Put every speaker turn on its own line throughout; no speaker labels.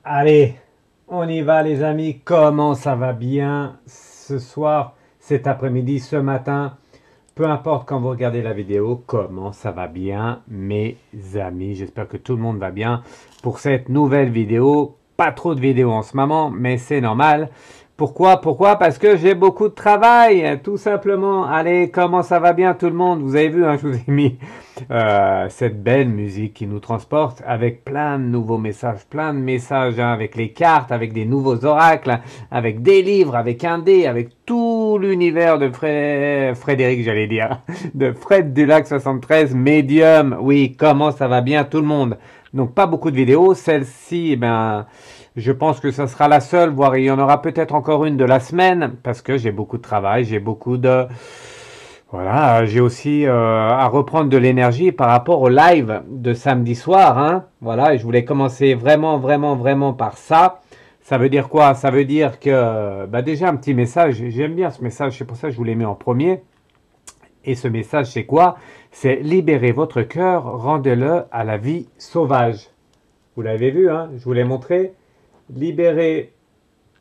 Allez, on y va les amis, comment ça va bien ce soir, cet après-midi, ce matin, peu importe quand vous regardez la vidéo, comment ça va bien mes amis, j'espère que tout le monde va bien pour cette nouvelle vidéo, pas trop de vidéos en ce moment, mais c'est normal. Pourquoi? Parce que j'ai beaucoup de travail, tout simplement. Allez, comment ça va bien tout le monde? Vous avez vu, hein, je vous ai mis cette belle musique qui nous transporte avec plein de nouveaux messages, hein, avec les cartes, avec des nouveaux oracles, avec des livres, avec un dé, avec tout l'univers de Frédéric, j'allais dire, de Fred du Lac 73, Medium. Oui, comment ça va bien tout le monde? Donc pas beaucoup de vidéos, celle-ci, eh ben... je pense que ça sera la seule, voire il y en aura peut-être encore une de la semaine, parce que j'ai beaucoup de travail, j'ai beaucoup de Voilà, j'ai aussi à reprendre de l'énergie par rapport au live de samedi soir, hein. Voilà, et je voulais commencer vraiment, vraiment, vraiment par ça. Ça veut dire quoi? Ça veut dire que, bah déjà un petit message, j'aime bien ce message, c'est pour ça que je vous l'ai mis en premier. Et ce message, c'est quoi? C'est libérez votre cœur, rendez-le à la vie sauvage. Vous l'avez vu, hein? Je vous l'ai montré. Libérez.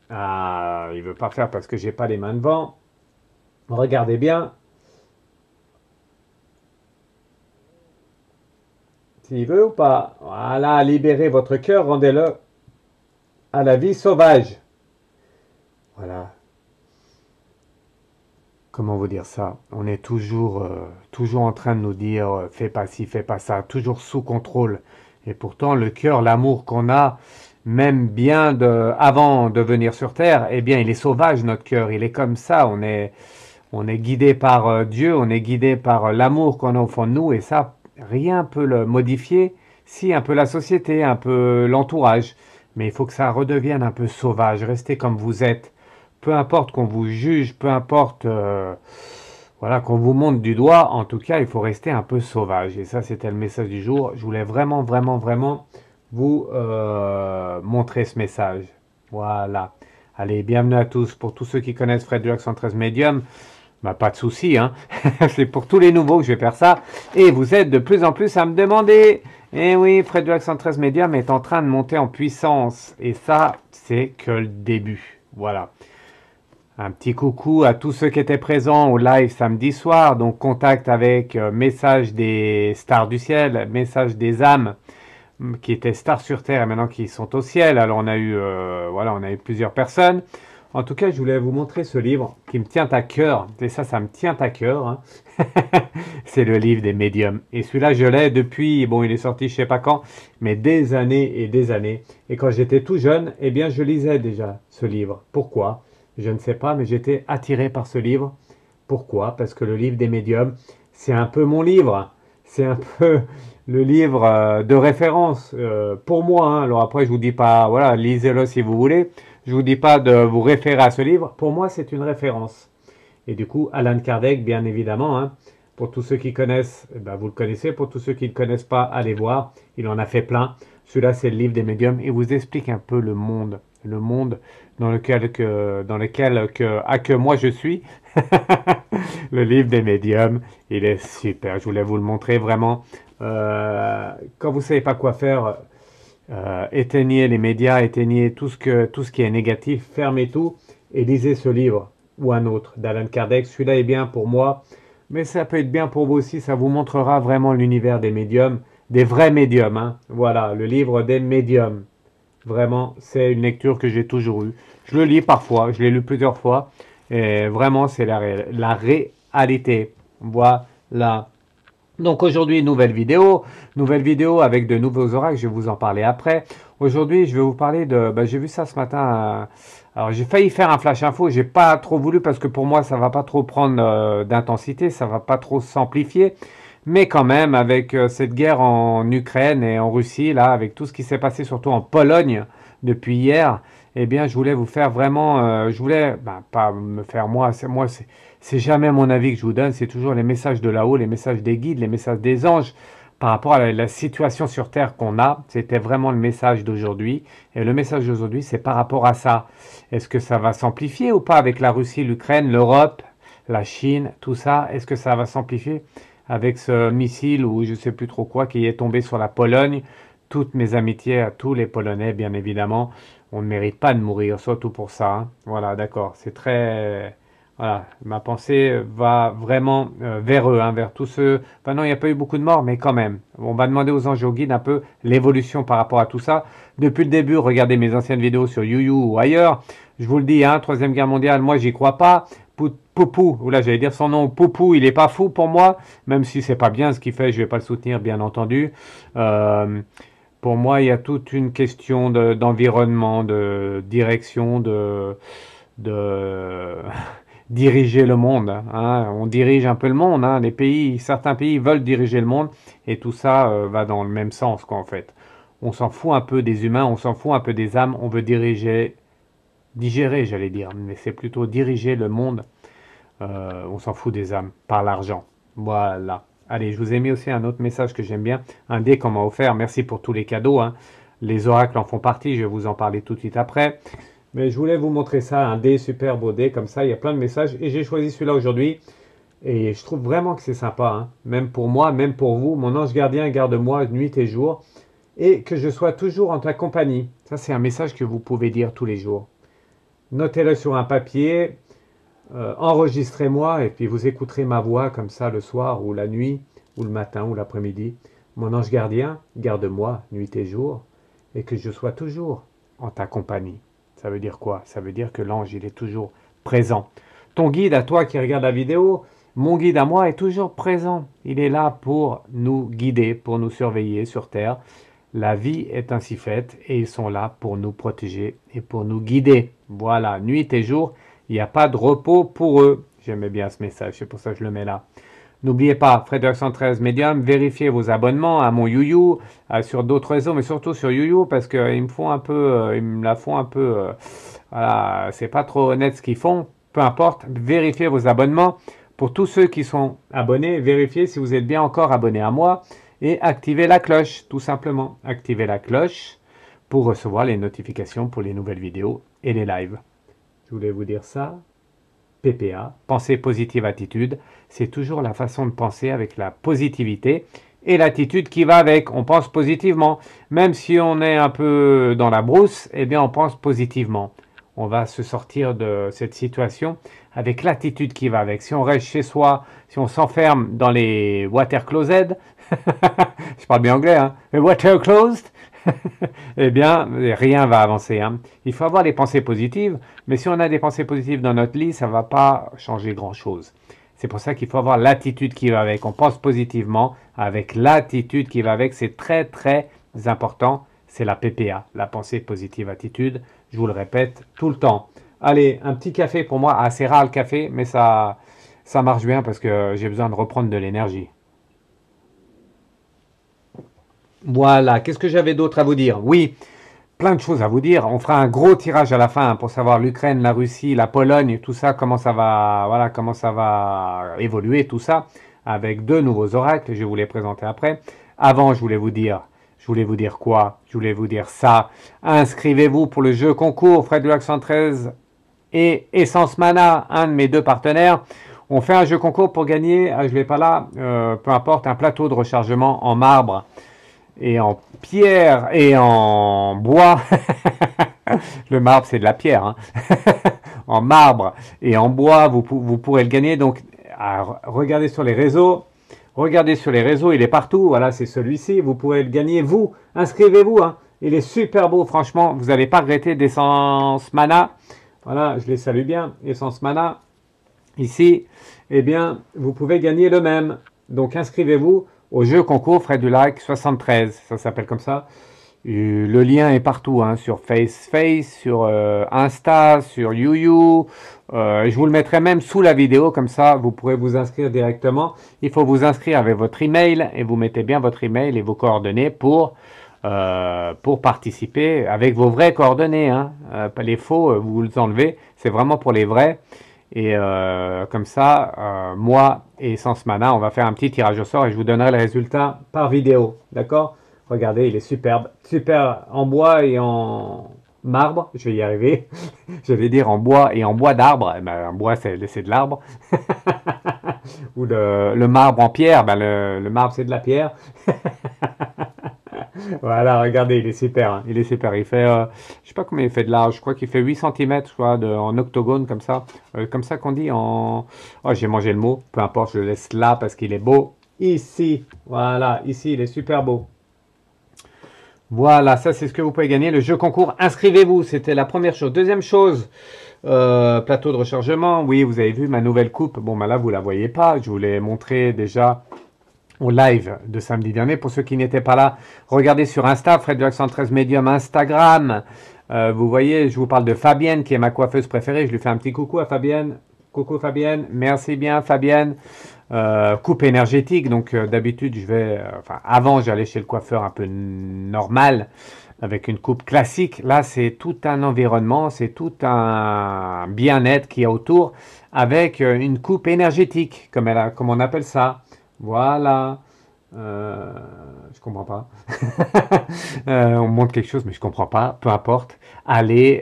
Ah, il veut pas faire parce que j'ai pas les mains devant. Regardez bien. S'il veut ou pas. Voilà, libérez votre cœur, rendez-le à la vie sauvage. Voilà. Comment vous dire ça? On est toujours en train de nous dire fais pas ci, fais pas ça, toujours sous contrôle. Et pourtant, le cœur, l'amour qu'on a, même bien avant de venir sur Terre, eh bien, il est sauvage, notre cœur. Il est comme ça. On est guidé par Dieu, on est guidé par l'amour qu'on a au fond de nous. Et ça, rien peut le modifier. Si, un peu la société, un peu l'entourage. Mais il faut que ça redevienne un peu sauvage. Restez comme vous êtes. Peu importe qu'on vous juge, peu importe voilà, qu'on vous monte du doigt, en tout cas, il faut rester un peu sauvage. Et ça, c'était le message du jour. Je voulais vraiment, vraiment, vraiment vous montrer ce message. Voilà. Allez, bienvenue à tous. Pour tous ceux qui connaissent Fred Dulac 113 Medium, bah, pas de souci, hein. C'est pour tous les nouveaux que je vais faire ça. Et vous êtes de plus en plus à me demander. Et oui, Fred Dulac 113 Medium est en train de monter en puissance. Et ça, c'est que le début. Voilà. Un petit coucou à tous ceux qui étaient présents au live samedi soir. Donc contact avec Message des stars du ciel, Message des âmes qui étaient stars sur terre et maintenant qui sont au ciel. Alors on a eu voilà, on a eu plusieurs personnes. En tout cas, je voulais vous montrer ce livre qui me tient à cœur. Et ça me tient à cœur, hein. C'est le livre des médiums. Et celui-là, je l'ai depuis, bon, il est sorti je sais pas quand, mais des années et des années. Et quand j'étais tout jeune, eh bien, je lisais déjà ce livre. Pourquoi? Je ne sais pas, mais j'étais attiré par ce livre. Pourquoi? Parce que le livre des médiums, c'est un peu mon livre. C'est un peu le livre de référence pour moi, hein. Alors après, je vous dis pas, voilà, lisez-le si vous voulez. Je vous dis pas de vous référer à ce livre. Pour moi, c'est une référence. Et du coup, Alan Kardec, bien évidemment, hein. Pour tous ceux qui connaissent, eh ben, vous le connaissez. Pour tous ceux qui ne le connaissent pas, allez voir. Il en a fait plein. Celui-là, c'est le livre des médiums. Il vous explique un peu le monde dans lequel que moi je suis. Le livre des médiums, il est super. Je voulais vous le montrer vraiment. Quand vous savez pas quoi faire, éteignez les médias, éteignez tout ce qui est négatif, fermez tout et lisez ce livre ou un autre d'Alan Kardec. Celui-là est bien pour moi, mais ça peut être bien pour vous aussi. Ça vous montrera vraiment l'univers des médiums, des vrais médiums, hein. Voilà, le livre des médiums. Vraiment, c'est une lecture que j'ai toujours eue. Je le lis parfois, je l'ai lu plusieurs fois. Et vraiment, c'est la réalité. Voilà. Donc aujourd'hui, nouvelle vidéo avec de nouveaux oracles, je vais vous en parler après. Aujourd'hui, je vais vous parler de, bah, j'ai vu ça ce matin, alors j'ai failli faire un flash info, j'ai pas trop voulu parce que pour moi ça va pas trop prendre d'intensité, ça va pas trop s'amplifier, mais quand même avec cette guerre en Ukraine et en Russie, là, avec tout ce qui s'est passé surtout en Pologne depuis hier, eh bien je voulais vous faire vraiment, je voulais, bah, pas me faire moi, c'est jamais mon avis que je vous donne, c'est toujours les messages de là-haut, les messages des guides, les messages des anges par rapport à la situation sur Terre qu'on a. C'était vraiment le message d'aujourd'hui. Et le message d'aujourd'hui, c'est par rapport à ça. Est-ce que ça va s'amplifier ou pas avec la Russie, l'Ukraine, l'Europe, la Chine, tout ça? Est-ce que ça va s'amplifier avec ce missile ou je ne sais plus trop quoi qui est tombé sur la Pologne? Toutes mes amitiés à tous les Polonais, bien évidemment. On ne mérite pas de mourir, surtout pour ça, hein. Voilà, d'accord. C'est très... Voilà, ma pensée va vraiment vers eux, hein, vers tous ceux... Enfin non, il n'y a pas eu beaucoup de morts, mais quand même. On va demander aux anges et aux guides un peu l'évolution par rapport à tout ça. Depuis le début, regardez mes anciennes vidéos sur YouYou ou ailleurs. Je vous le dis, hein, Troisième Guerre mondiale, moi j'y crois pas. Poupou, ou là j'allais dire son nom, Poupou, il est pas fou pour moi, même si c'est pas bien ce qu'il fait, je vais pas le soutenir, bien entendu. Pour moi, il y a toute une question d'environnement, de direction, de diriger le monde, hein. On dirige un peu le monde, hein. Certains pays veulent diriger le monde et tout ça va dans le même sens quoi, en fait. On s'en fout un peu des humains, on s'en fout un peu des âmes, on veut digérer, j'allais dire, mais c'est plutôt diriger le monde On s'en fout des âmes, par l'argent. Voilà. Allez, je vous ai mis aussi un autre message que j'aime bien. Un dé qu'on m'a offert. Merci pour tous les cadeaux, hein. Les oracles en font partie. Je vais vous en parler tout de suite après. Mais je voulais vous montrer ça. Un dé, super beau dé. Comme ça, il y a plein de messages. Et j'ai choisi celui-là aujourd'hui. Et je trouve vraiment que c'est sympa, hein. Même pour moi, même pour vous. Mon ange gardien garde-moi nuit et jour. Et que je sois toujours en ta compagnie. Ça, c'est un message que vous pouvez dire tous les jours. Notez-le sur un papier. Enregistrez-moi et puis vous écouterez ma voix comme ça le soir ou la nuit ou le matin ou l'après-midi. Mon ange gardien, garde-moi nuit et jour et que je sois toujours en ta compagnie. Ça veut dire quoi? Ça veut dire que l'ange, il est toujours présent. Ton guide à toi qui regarde la vidéo, mon guide à moi est toujours présent. Il est là pour nous guider, pour nous surveiller sur Terre. La vie est ainsi faite et ils sont là pour nous protéger et pour nous guider. Voilà, nuit et jour. Il n'y a pas de repos pour eux. J'aimais bien ce message, c'est pour ça que je le mets là. N'oubliez pas, Frédéric 113 Medium, vérifiez vos abonnements à mon YouYou, sur d'autres réseaux, mais surtout sur YouYou, parce qu'ils me font un peu, ils me la font un peu, voilà, c'est pas trop honnête ce qu'ils font. Peu importe, vérifiez vos abonnements. Pour tous ceux qui sont abonnés, vérifiez si vous êtes bien encore abonné à moi et activez la cloche, tout simplement. Activez la cloche pour recevoir les notifications pour les nouvelles vidéos et les lives. Je voulais vous dire ça. PPA, pensée positive attitude, c'est toujours la façon de penser avec la positivité et l'attitude qui va avec. On pense positivement. Même si on est un peu dans la brousse, eh bien on pense positivement. On va se sortir de cette situation avec l'attitude qui va avec. Si on reste chez soi, si on s'enferme dans les water closets, je parle bien anglais, hein, les water closed, eh bien, rien va avancer, hein. Il faut avoir des pensées positives, mais si on a des pensées positives dans notre lit, ça ne va pas changer grand-chose. C'est pour ça qu'il faut avoir l'attitude qui va avec. On pense positivement avec l'attitude qui va avec. C'est très, très important. C'est la PPA, la pensée positive attitude. Je vous le répète tout le temps. Allez, un petit café pour moi. Ah, c'est rare le café, mais ça marche bien parce que j'ai besoin de reprendre de l'énergie. Voilà, qu'est-ce que j'avais d'autre à vous dire? Oui, plein de choses à vous dire. On fera un gros tirage à la fin, hein, pour savoir l'Ukraine, la Russie, la Pologne, tout ça, comment ça va, voilà, comment ça va évoluer, tout ça, avec deux nouveaux oracles. Je vais vous les présenter après. Avant, je voulais vous dire quoi? Je voulais vous dire ça. Inscrivez-vous pour le jeu concours Frédéric 113 et Essence Mana, un de mes deux partenaires. On fait un jeu concours pour gagner, je ne l'ai pas là, peu importe, un plateau de rechargement en marbre et en pierre et en bois. Le marbre, c'est de la pierre, hein. En marbre et en bois, vous pourrez le gagner. Donc, regardez sur les réseaux. Regardez sur les réseaux, il est partout. Voilà, c'est celui-ci. Vous pourrez le gagner, vous. Inscrivez-vous, hein. Il est super beau, franchement. Vous n'allez pas regretter d'Essence Mana. Voilà, je les salue bien. Essence Mana. Ici, eh bien, vous pouvez gagner le même. Donc, inscrivez-vous au jeu concours Frédéric 73. Ça s'appelle comme ça. Le lien est partout, hein, sur Face, sur Insta, sur YouYou. Je vous le mettrai même sous la vidéo, comme ça vous pourrez vous inscrire directement. Il faut vous inscrire avec votre email et vous mettez bien votre email et vos coordonnées pour participer avec vos vraies coordonnées, hein. Pas les faux, vous les enlevez. C'est vraiment pour les vrais. Et comme ça, moi et Essence Mana, on va faire un petit tirage au sort et je vous donnerai le résultat par vidéo. D'accord? Regardez, il est superbe. Super en bois et en marbre. Je vais y arriver. Je vais dire en bois et en bois d'arbre. Eh ben, en bois, c'est de l'arbre. Ou le marbre en pierre. Ben, le marbre, c'est de la pierre. Voilà, regardez, il est super, hein. Il est super. Il fait, je sais pas combien il fait de large. Je crois qu'il fait 8 cm, je crois, en octogone, comme ça. Comme ça qu'on dit en... Oh, j'ai mangé le mot. Peu importe, je le laisse là parce qu'il est beau. Ici, voilà, ici, il est super beau. Voilà, ça c'est ce que vous pouvez gagner, le jeu concours. Inscrivez-vous, c'était la première chose. Deuxième chose, plateau de rechargement. Oui, vous avez vu ma nouvelle coupe. Bon, ben là, vous la voyez pas. Je vous l'ai montré déjà au live de samedi dernier. Pour ceux qui n'étaient pas là, regardez sur Insta, Frédéric 113 Medium, Instagram. Vous voyez, je vous parle de Fabienne, qui est ma coiffeuse préférée. Je lui fais un petit coucou à Fabienne. Coucou Fabienne, merci bien Fabienne. coupe énergétique. Donc d'habitude, enfin avant, j'allais chez le coiffeur un peu normal, avec une coupe classique. Là, c'est tout un environnement, c'est tout un bien-être qui est autour, avec une coupe énergétique, comme on appelle ça. Voilà. Euh, je comprends pas. On montre quelque chose, mais je comprends pas. Peu importe. Allez,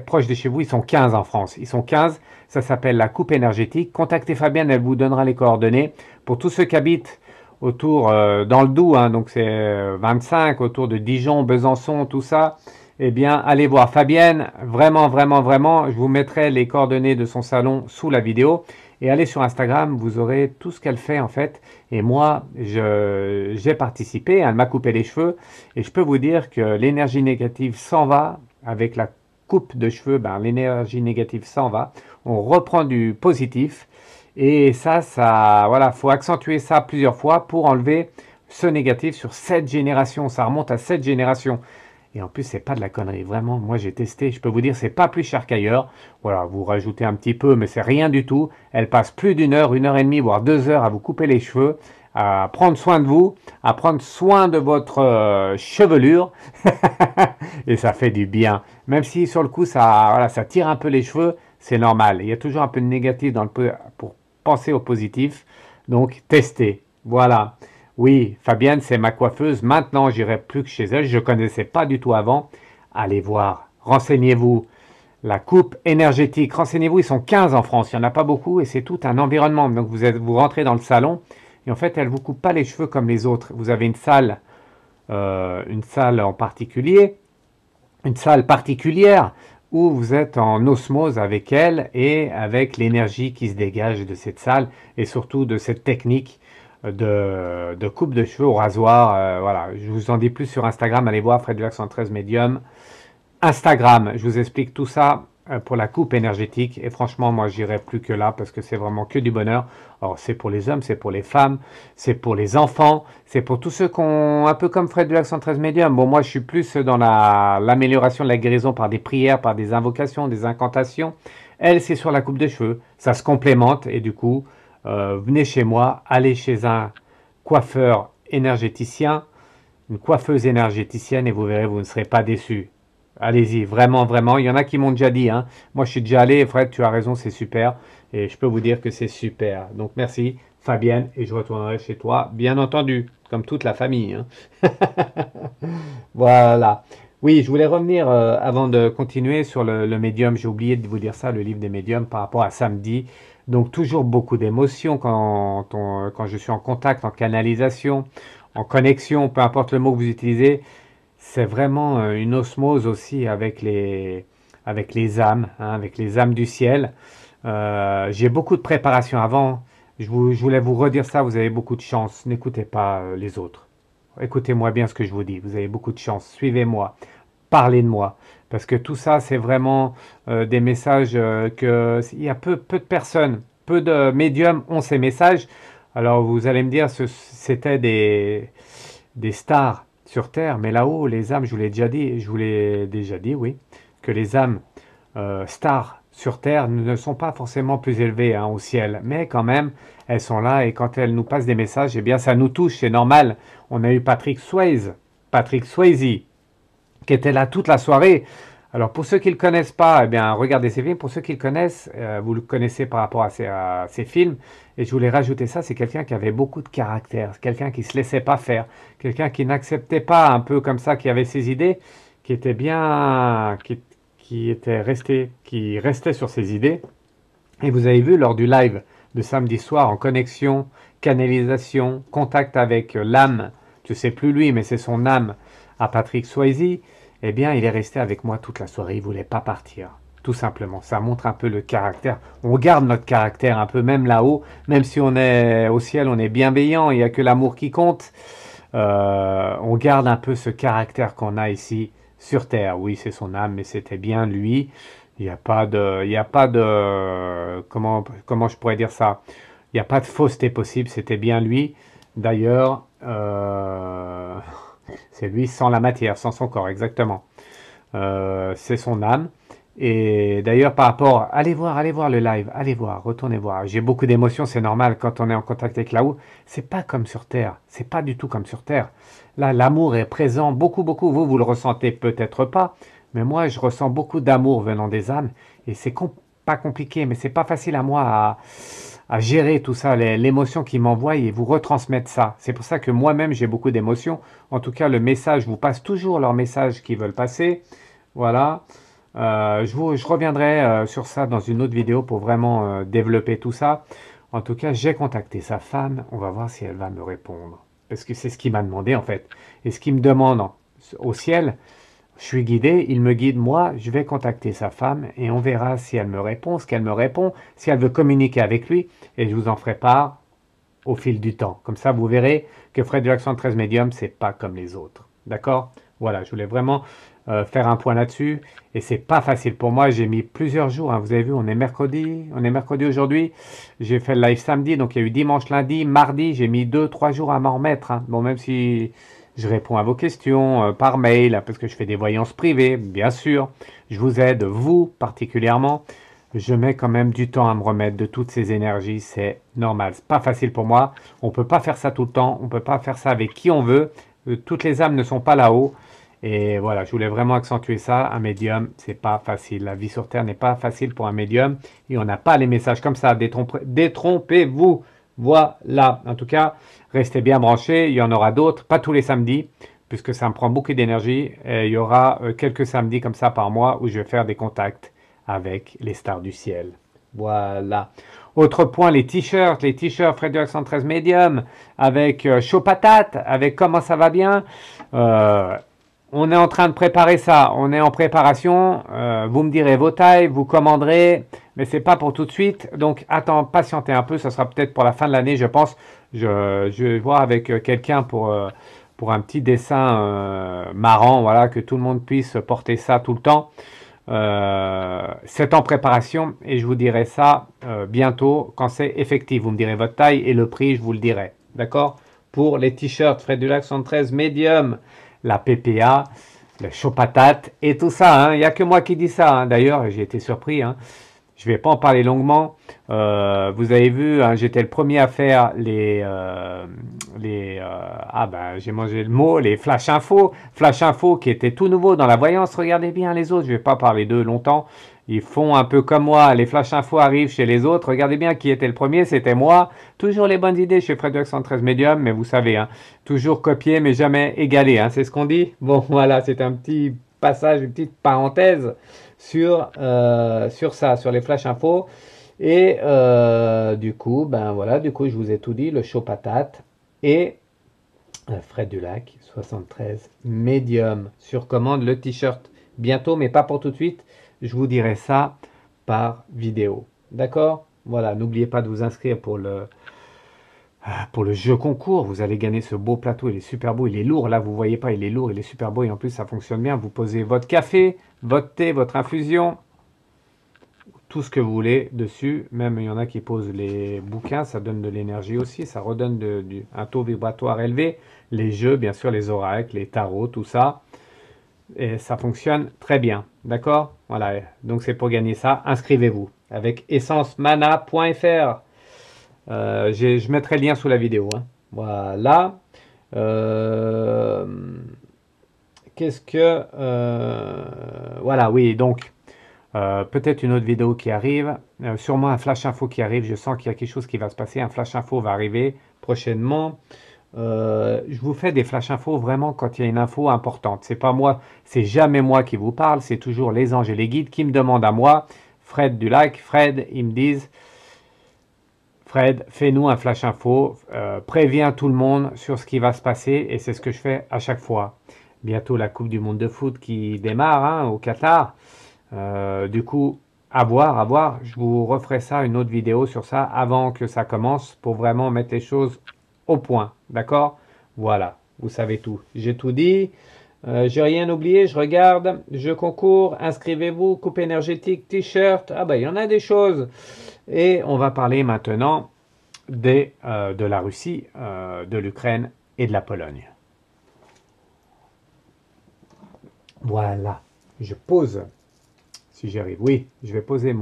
proche de chez vous, ils sont 15 en France. Ils sont 15. Ça s'appelle la coupe énergétique. Contactez Fabienne, elle vous donnera les coordonnées. Pour tous ceux qui habitent autour, dans le Doubs, hein, donc c'est 25, autour de Dijon, Besançon, tout ça, eh bien, allez voir Fabienne. Vraiment, vraiment, vraiment. Je vous mettrai les coordonnées de son salon sous la vidéo. Et allez sur Instagram, vous aurez tout ce qu'elle fait en fait. Et moi, j'ai participé, elle m'a coupé les cheveux. Et je peux vous dire que l'énergie négative s'en va. Avec la coupe de cheveux, ben, l'énergie négative s'en va. On reprend du positif. Et ça, voilà, faut accentuer ça plusieurs fois pour enlever ce négatif sur 7 générations. Ça remonte à 7 générations. Et en plus, c'est pas de la connerie. Vraiment, moi j'ai testé. Je peux vous dire, c'est pas plus cher qu'ailleurs. Voilà, vous rajoutez un petit peu, mais c'est rien du tout. Elle passe plus une heure et demie, voire 2 heures à vous couper les cheveux, à prendre soin de vous, à prendre soin de votre chevelure. Et ça fait du bien. Même si sur le coup, voilà, ça tire un peu les cheveux, c'est normal. Il y a toujours un peu de négatif pour penser au positif. Donc, testez. Voilà. Oui, Fabienne, c'est ma coiffeuse. Maintenant, j'irai plus que chez elle. Je ne connaissais pas du tout avant. Allez voir. Renseignez-vous. La coupe énergétique. Renseignez-vous. Ils sont 15 en France. Il n'y en a pas beaucoup et c'est tout un environnement. Donc, vous rentrez dans le salon et en fait, elle ne vous coupe pas les cheveux comme les autres. Vous avez une salle en particulier, une salle particulière où vous êtes en osmose avec elle et avec l'énergie qui se dégage de cette salle et surtout de cette technique de coupe de cheveux au rasoir. Voilà, je vous en dis plus sur Instagram. Allez voir Fred Dulac 113 Medium. Instagram, je vous explique tout ça pour la coupe énergétique. Et franchement, moi, j'irai plus que là parce que c'est vraiment que du bonheur. Alors, c'est pour les hommes, c'est pour les femmes, c'est pour les enfants, c'est pour tous ceux qui ont un peu comme Fred Dulac 113 Medium. Bon, moi, je suis plus dans l'amélioration de la guérison par des prières, par des invocations, des incantations. Elle, c'est sur la coupe de cheveux. Ça se complémente et du coup, venez chez moi, allez chez un coiffeur énergéticien, une coiffeuse énergéticienne et vous verrez, vous ne serez pas déçus. Allez-y, vraiment, vraiment. Il y en a qui m'ont déjà dit, hein. Moi, je suis déjà allé, Fred, tu as raison, c'est super. Et je peux vous dire que c'est super. Donc, merci, Fabienne, et je retournerai chez toi, bien entendu, comme toute la famille, hein. Voilà. Oui, je voulais revenir avant de continuer sur le médium. J'ai oublié de vous dire ça, le livre des médiums par rapport à samedi. Donc toujours beaucoup d'émotions quand je suis en contact, en canalisation, en connexion, peu importe le mot que vous utilisez. C'est vraiment une osmose aussi avec les âmes, hein, avec les âmes du ciel. J'ai beaucoup de préparation avant. Je voulais vous redire ça, vous avez beaucoup de chance. N'écoutez pas les autres. Écoutez-moi bien ce que je vous dis. Vous avez beaucoup de chance. Suivez-moi. Parlez de moi. Parce que tout ça, c'est vraiment des messages il y a peu de personnes, peu de médiums ont ces messages. Alors vous allez me dire, c'était des stars sur Terre, mais là-haut, les âmes, je vous l'ai déjà dit, oui, que les âmes stars sur Terre ne sont pas forcément plus élevées hein, au ciel, mais quand même, elles sont là et quand elles nous passent des messages, eh bien, ça nous touche, c'est normal. On a eu Patrick Swayze, qui était là toute la soirée. Alors pour ceux qui ne le connaissent pas, eh bien regardez ces films. Pour ceux qui le connaissent, vous le connaissez par rapport à ces films. Et je voulais rajouter ça, c'est quelqu'un qui avait beaucoup de caractère, quelqu'un qui ne se laissait pas faire, quelqu'un qui n'acceptait pas un peu comme ça, qui avait ses idées, qui était bien, qui restait sur ses idées. Et vous avez vu lors du live de samedi soir en connexion, canalisation, contact avec l'âme, je ne sais plus lui, mais c'est son âme à Patrick Swayze, eh bien, il est resté avec moi toute la soirée. Il ne voulait pas partir. Tout simplement. Ça montre un peu le caractère. On garde notre caractère un peu, même là-haut. Même si on est au ciel, on est bienveillant. Il n'y a que l'amour qui compte. On garde un peu ce caractère qu'on a ici sur Terre. Oui, c'est son âme, mais c'était bien lui. Il n'y a pas de, comment je pourrais dire ça? Il n'y a pas de fausseté possible. C'était bien lui. D'ailleurs, c'est lui sans la matière, sans son corps, exactement. C'est son âme. Et d'ailleurs, par rapport, allez voir le live, allez voir, retournez voir. J'ai beaucoup d'émotions, c'est normal quand on est en contact avec là-haut. C'est pas comme sur Terre, c'est pas du tout comme sur Terre. Là, l'amour est présent, beaucoup, beaucoup. Vous le ressentez peut-être pas, mais moi, je ressens beaucoup d'amour venant des âmes. Et c'est pas compliqué, mais c'est pas facile à moi à gérer tout ça, l'émotion qu'ils m'envoient et vous retransmettre ça. C'est pour ça que moi-même, j'ai beaucoup d'émotions. En tout cas, le message, je vous passe toujours leur message qu'ils veulent passer. Voilà. Je reviendrai sur ça dans une autre vidéo pour vraiment développer tout ça. En tout cas, j'ai contacté sa femme. On va voir si elle va me répondre. Parce que c'est ce qu'il m'a demandé en fait. Et ce qu'il me demande au ciel, je suis guidé, il me guide moi, je vais contacter sa femme et on verra si elle me répond, ce qu'elle me répond, si elle veut communiquer avec lui. Et je vous en ferai part au fil du temps. Comme ça, vous verrez que Fred du Lac 113 Medium, c'est pas comme les autres. D'accord? Voilà, je voulais vraiment faire un point là-dessus. Et c'est pas facile pour moi. J'ai mis plusieurs jours. Hein. Vous avez vu, on est mercredi aujourd'hui. J'ai fait le live samedi, donc il y a eu dimanche, lundi, mardi. J'ai mis 2-3 jours à m'en remettre. Hein. Bon, même si je réponds à vos questions par mail, hein, parce que je fais des voyances privées, bien sûr. Je vous aide, vous particulièrement. Je mets quand même du temps à me remettre de toutes ces énergies, c'est normal. C'est pas facile pour moi. On peut pas faire ça tout le temps. On peut pas faire ça avec qui on veut. Toutes les âmes ne sont pas là-haut. Et voilà, je voulais vraiment accentuer ça. Un médium, c'est pas facile. La vie sur Terre n'est pas facile pour un médium. Et on n'a pas les messages comme ça. Détrompez-vous. Voilà. En tout cas, restez bien branchés. Il y en aura d'autres. Pas tous les samedis, puisque ça me prend beaucoup d'énergie. Il y aura quelques samedis comme ça par mois où je vais faire des contacts avec les stars du ciel. Voilà. Autre point, les t-shirts Fred du Lac 113 Medium, avec chaud patate, avec comment ça va bien. On est en train de préparer ça, on est en préparation. Vous me direz vos tailles, vous commanderez, mais c'est pas pour tout de suite. Donc attends, patientez un peu, ça sera peut-être pour la fin de l'année, je pense. Je vais voir avec quelqu'un pour un petit dessin marrant, voilà, que tout le monde puisse porter ça tout le temps. C'est en préparation et je vous dirai ça bientôt quand c'est effectif. Vous me direz votre taille et le prix, je vous le dirai. D'accord? Pour les t-shirts Fred du Lac 113 Medium, la PPA, le chaud patate et tout ça. Hein. Il n'y a que moi qui dis ça. Hein. D'ailleurs, j'ai été surpris. Hein. Je ne vais pas en parler longuement. Vous avez vu, hein, j'étais le premier à faire j'ai mangé le mot, les flash info. Flash info qui était tout nouveau dans la voyance. Regardez bien les autres, je ne vais pas parler d'eux longtemps. Ils font un peu comme moi, les flash info arrivent chez les autres. Regardez bien qui était le premier, c'était moi. Toujours les bonnes idées chez Fred du Lac 113 Medium, mais vous savez, hein, toujours copier mais jamais égaler, hein, c'est ce qu'on dit. Bon, voilà, c'est un petit passage, une petite parenthèse sur ça, sur les flash infos. Et du coup, je vous ai tout dit, le chaud patate et Fred du Lac 73 Medium sur commande, le t-shirt bientôt, mais pas pour tout de suite. Je vous dirai ça par vidéo. D'accord? Voilà, n'oubliez pas de vous inscrire pour le jeu concours. Vous allez gagner ce beau plateau, il est super beau, il est lourd. Là, vous voyez pas, il est lourd, il est super beau et en plus, ça fonctionne bien. Vous posez votre café, votre thé, votre infusion, tout ce que vous voulez dessus. Même il y en a qui posent les bouquins, ça donne de l'énergie aussi, ça redonne un taux vibratoire élevé. Les jeux, bien sûr, les oracles, les tarots, tout ça. Et ça fonctionne très bien. D'accord? Voilà, donc c'est pour gagner ça. Inscrivez-vous avec essencemana.fr. Je mettrai le lien sous la vidéo. Hein. Voilà. Qu'est-ce que... voilà, oui, donc... peut-être une autre vidéo qui arrive, sûrement un flash info qui arrive, je sens qu'il y a quelque chose qui va se passer, un flash info va arriver prochainement. Je vous fais des flash infos vraiment quand il y a une info importante. C'est pas moi, c'est jamais moi qui vous parle, c'est toujours les anges et les guides qui me demandent à moi, Fred du Lac, Fred, ils me disent, Fred, fais-nous un flash info, préviens tout le monde sur ce qui va se passer et c'est ce que je fais à chaque fois. Bientôt la Coupe du Monde de foot qui démarre hein, au Qatar. Du coup, à voir, je vous referai ça, une autre vidéo sur ça avant que ça commence pour vraiment mettre les choses au point, d'accord? Voilà, vous savez tout, j'ai tout dit, j'ai rien oublié, je regarde, jeu concours, inscrivez-vous, coupe énergétique, t-shirt, ah bah il y en a des choses, et on va parler maintenant de la Russie, de l'Ukraine et de la Pologne. Voilà, je pose si j'y arrive. Oui, je vais poser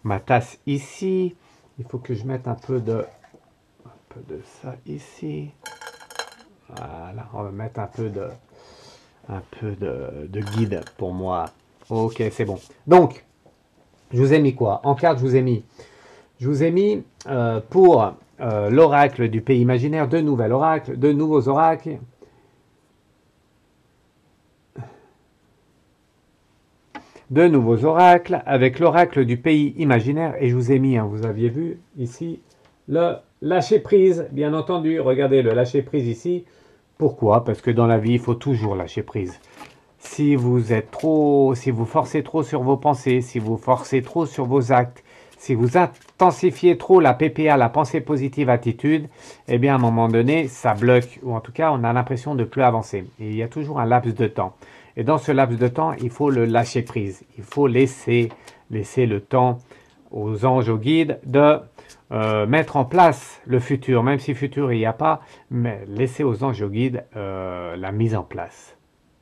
ma tasse ici. Il faut que je mette un peu de ça ici. Voilà, on va mettre un peu de guide pour moi. Ok, c'est bon. Donc, je vous ai mis quoi? En carte, je vous ai mis pour l'oracle du pays imaginaire, de nouveaux oracles. De nouveaux oracles avec l'oracle du pays imaginaire. Et je vous ai mis, hein, vous aviez vu ici, le lâcher prise, bien entendu. Regardez le lâcher prise ici. Pourquoi? Parce que dans la vie, il faut toujours lâcher prise. Si vous forcez trop sur vos pensées, si vous forcez trop sur vos actes, si vous intensifiez trop la PPA, la pensée positive attitude, eh bien à un moment donné, ça bloque, ou en tout cas, on a l'impression de plus avancer. Et il y a toujours un laps de temps. Et dans ce laps de temps, il faut le lâcher prise. Il faut laisser le temps aux anges, aux guides de mettre en place le futur, même si futur il n'y a pas, mais laissez aux anges, aux guides la mise en place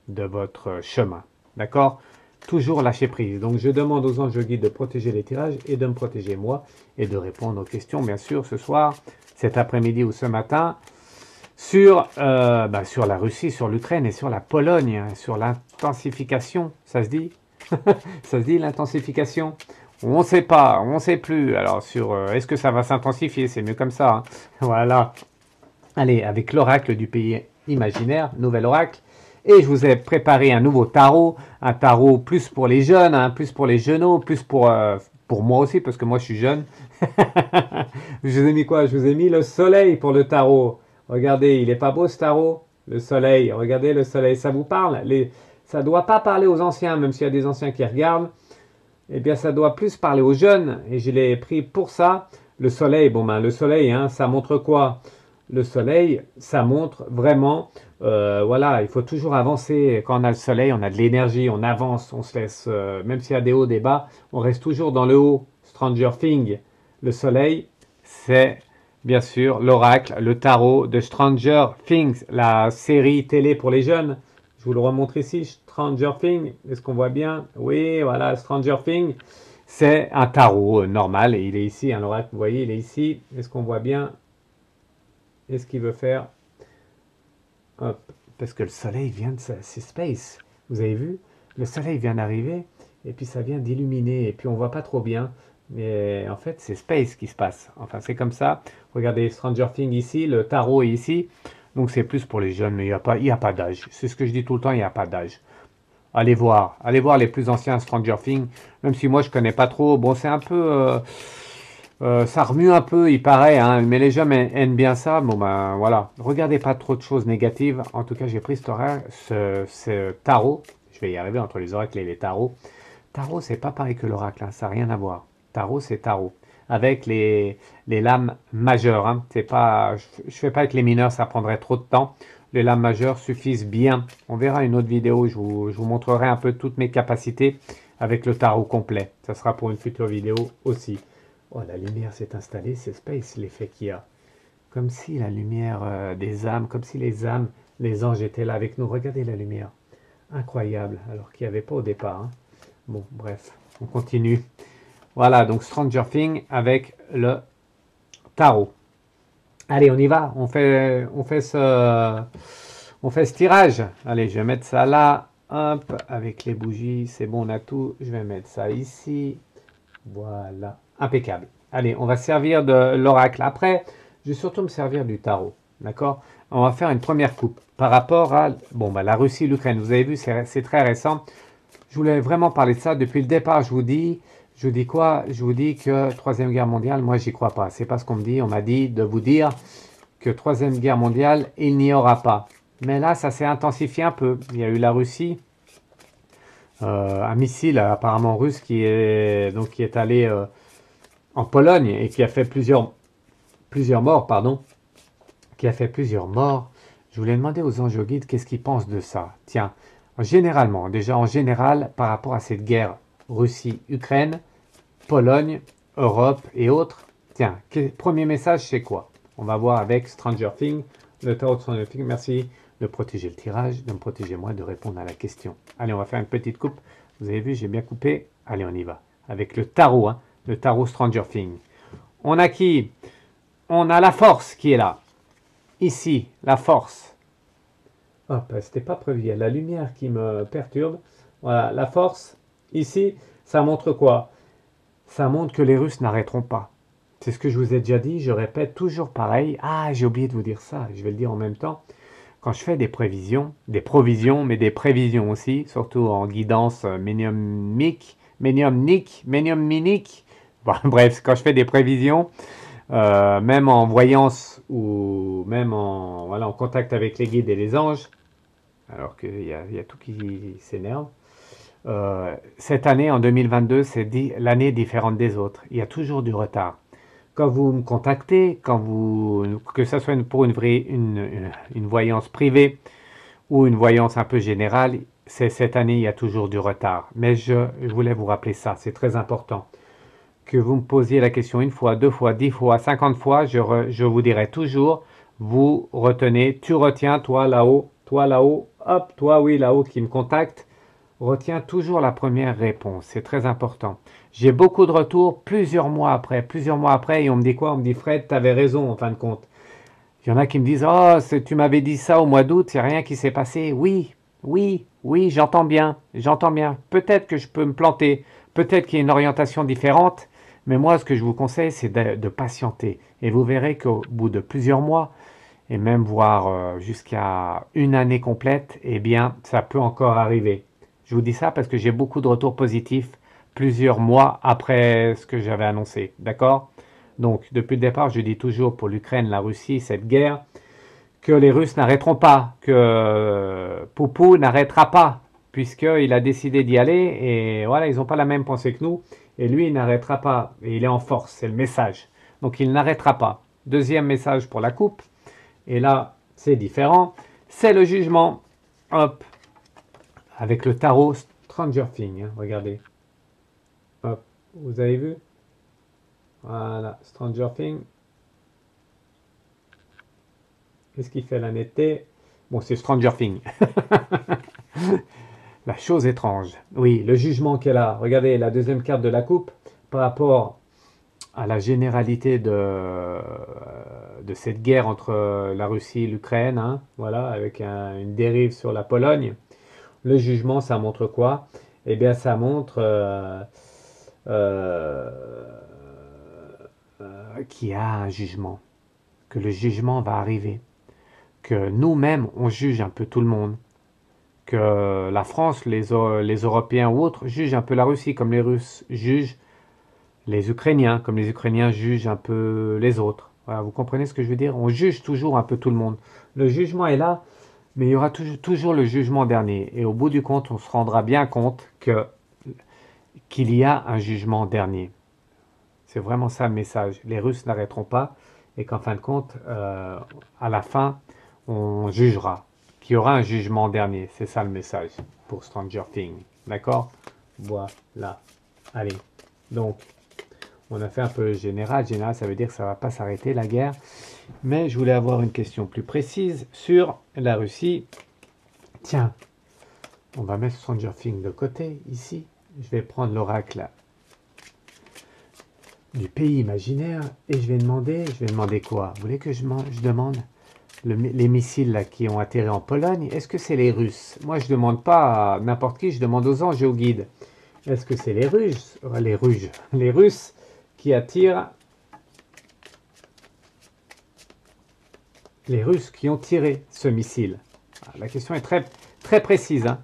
de votre chemin. D'accord? Toujours lâcher prise. Donc je demande aux anges guides de protéger les tirages et de me protéger moi et de répondre aux questions, bien sûr, ce soir, cet après-midi ou ce matin, sur la Russie, sur l'Ukraine et sur la Pologne, hein, sur l'intensification. Ça se dit? Ça se dit l'intensification? On ne sait pas, on ne sait plus. Alors sur est-ce que ça va s'intensifier? C'est mieux comme ça. Hein. Voilà. Allez, avec l'oracle du pays imaginaire, nouvel oracle. Et je vous ai préparé un nouveau tarot, un tarot plus pour les jeunes, hein, plus pour les jeuneaux, plus pour moi aussi, parce que moi je suis jeune. Je vous ai mis quoi? Je vous ai mis le soleil pour le tarot. Regardez, il est pas beau ce tarot? Le soleil, regardez le soleil, ça vous parle? Ça ne doit pas parler aux anciens, même s'il y a des anciens qui regardent. Eh bien, ça doit plus parler aux jeunes, et je l'ai pris pour ça. Le soleil, bon ben, le soleil, hein, ça montre quoi? Le soleil, ça montre vraiment, voilà, il faut toujours avancer. Quand on a le soleil, on a de l'énergie, on avance, on se laisse, même s'il y a des hauts, des bas, on reste toujours dans le haut. Stranger Things, le soleil, c'est bien sûr l'oracle, le tarot de Stranger Things, la série télé pour les jeunes. Je vous le remontre ici, Stranger Things, est-ce qu'on voit bien? Oui, voilà, Stranger Things, c'est un tarot normal, et il est ici, un oracle, vous voyez, il est ici, est-ce qu'on voit bien? Est-ce qu'il veut faire? Hop, parce que le soleil vient de... C'est space, vous avez vu? Le soleil vient d'arriver, et puis ça vient d'illuminer, et puis on voit pas trop bien, mais en fait c'est space qui se passe, enfin c'est comme ça. Regardez Stranger Things ici, le tarot est ici, donc c'est plus pour les jeunes, mais il y a pas d'âge, c'est ce que je dis tout le temps, il n'y a pas d'âge. Allez voir les plus anciens Stranger Things, même si moi je connais pas trop, bon c'est un peu... ça remue un peu, il paraît, hein, mais les jeunes aiment bien ça. Bon ben voilà, regardez pas trop de choses négatives. En tout cas, j'ai pris ce tarot. Je vais y arriver entre les oracles et les tarots. Tarot, c'est pas pareil que l'oracle, hein, ça n'a rien à voir. Tarot, c'est tarot. Avec les lames majeures. Hein, c'est pas, je fais pas avec les mineurs, ça prendrait trop de temps. Les lames majeures suffisent bien. On verra une autre vidéo, je vous montrerai un peu toutes mes capacités avec le tarot complet. Ça sera pour une future vidéo aussi. Oh, la lumière s'est installée, c'est space l'effet qu'il y a. Comme si la lumière des âmes, comme si les âmes, les anges étaient là avec nous. Regardez la lumière. Incroyable, alors qu'il n'y avait pas au départ. Hein. Bon, bref, on continue. Voilà, donc Stranger Things avec le tarot. Allez, on y va. On fait ce tirage. Allez, je vais mettre ça là. Hop, avec les bougies, c'est bon, on a tout. Je vais mettre ça ici. Voilà, impeccable. Allez, on va servir de l'oracle. Après, je vais surtout me servir du tarot. D'accord? On va faire une première coupe par rapport à la Russie, l'Ukraine. Vous avez vu, c'est très récent. Je voulais vraiment parler de ça. Depuis le départ, je vous dis quoi? Je vous dis que Troisième Guerre mondiale, moi, j'y crois pas. C'est pas ce qu'on me dit. On m'a dit de vous dire que Troisième Guerre mondiale, il n'y aura pas. Mais là, ça s'est intensifié un peu. Il y a eu la Russie. Un missile apparemment russe qui est allé en Pologne et qui a fait plusieurs morts, pardon, qui a fait plusieurs morts. Je voulais demander aux anges guides qu'est-ce qu'ils pensent de ça. Tiens, en général, par rapport à cette guerre Russie-Ukraine, Pologne, Europe et autres, tiens, premier message, c'est quoi? On va voir avec Stranger Things, le tarot de Stranger Things, merci de protéger le tirage, de me protéger moi, de répondre à la question. Allez, on va faire une petite coupe Vous avez vu, j'ai bien coupé. Allez, on y va. Avec le tarot, hein, le tarot Stranger Things. On a qui? On a la force qui est là. Ici, la force. Hop, c'était pas prévu. Il y a la lumière qui me perturbe. Voilà, la force. Ici, ça montre quoi? Ça montre que les Russes n'arrêteront pas. C'est ce que je vous ai déjà dit. Je répète toujours pareil. Ah, j'ai oublié de vous dire ça. Je vais le dire en même temps. Quand je fais des prévisions, des provisions, mais des prévisions aussi, surtout en guidance médiumnique, médiumnique. Bon, bref, quand je fais des prévisions, même en voyance ou même en, voilà, en contact avec les guides et les anges, alors qu'il y a tout qui s'énerve, cette année, en 2022, c'est l'année différente des autres. Il y a toujours du retard. Quand vous me contactez, que ce soit pour une voyance privée ou une voyance un peu générale, cette année, il y a toujours du retard. Mais je voulais vous rappeler ça, c'est très important. Que vous me posiez la question une fois, deux fois, 10 fois, 50 fois, je vous dirai toujours, vous retenez, tu retiens, toi là-haut, hop, toi oui là-haut qui me contacte, retiens toujours la première réponse, c'est très important. J'ai beaucoup de retours plusieurs mois après, et on me dit quoi? On me dit Fred, tu avais raison en fin de compte. Il y en a qui me disent, oh, tu m'avais dit ça au mois d'août, c'est rien qui s'est passé. Oui, oui, oui, j'entends bien, j'entends bien. Peut-être que je peux me planter, peut-être qu'il y a une orientation différente, mais moi, ce que je vous conseille, c'est de patienter. Et vous verrez qu'au bout de plusieurs mois, et même voire jusqu'à une année complète, eh bien, ça peut encore arriver. Je vous dis ça parce que j'ai beaucoup de retours positifs plusieurs mois après ce que j'avais annoncé. D'accord? Donc, depuis le départ, je dis toujours pour l'Ukraine, la Russie, cette guerre, que les Russes n'arrêteront pas, que Poupou n'arrêtera pas, puisqu'il a décidé d'y aller, et voilà, ils n'ont pas la même pensée que nous, et lui, il n'arrêtera pas, et il est en force, c'est le message. Donc, il n'arrêtera pas. Deuxième message pour la coupe, et là, c'est différent, c'est le jugement. Hop, avec le tarot Stranger Things, hein, regardez. Hop, vous avez vu? Voilà, Stranger Things. Qu'est-ce qui fait la netteté? Bon, c'est Stranger Things. La chose étrange. Oui, le jugement qu'elle a. Regardez la deuxième carte de la coupe par rapport à la généralité de cette guerre entre la Russie et l'Ukraine. Hein, voilà, avec une dérive sur la Pologne. Le jugement, ça montre quoi? Eh bien, ça montre euh, qu'il y a un jugement, que le jugement va arriver, que nous-mêmes, on juge un peu tout le monde, que la France, les Européens ou autres jugent un peu la Russie, comme les Russes jugent les Ukrainiens, comme les Ukrainiens jugent un peu les autres. Voilà, vous comprenez ce que je veux dire? On juge toujours un peu tout le monde. Le jugement est là, mais il y aura toujours le jugement dernier. Et au bout du compte, on se rendra bien compte qu'il y a un jugement dernier. C'est vraiment ça le message. Les Russes n'arrêteront pas et qu'en fin de compte, à la fin, on jugera. Qu'il y aura un jugement dernier. C'est ça le message pour Stranger Things. D'accord? Voilà. Allez. Donc, on a fait un peu général. Général, ça veut dire que ça ne va pas s'arrêter la guerre. Mais je voulais avoir une question plus précise sur la Russie. Tiens, on va mettre Stranger Things de côté, ici. Je vais prendre l'oracle du pays imaginaire et je vais demander quoi? Vous voulez que je demande les missiles là, qui ont atterri en Pologne? Est-ce que c'est les Russes? Moi, je demande pas à n'importe qui, je demande aux anges et aux guides. Est-ce que c'est les Russes qui attirent, les Russes qui ont tiré ce missile? La question est très, très précise. Hein.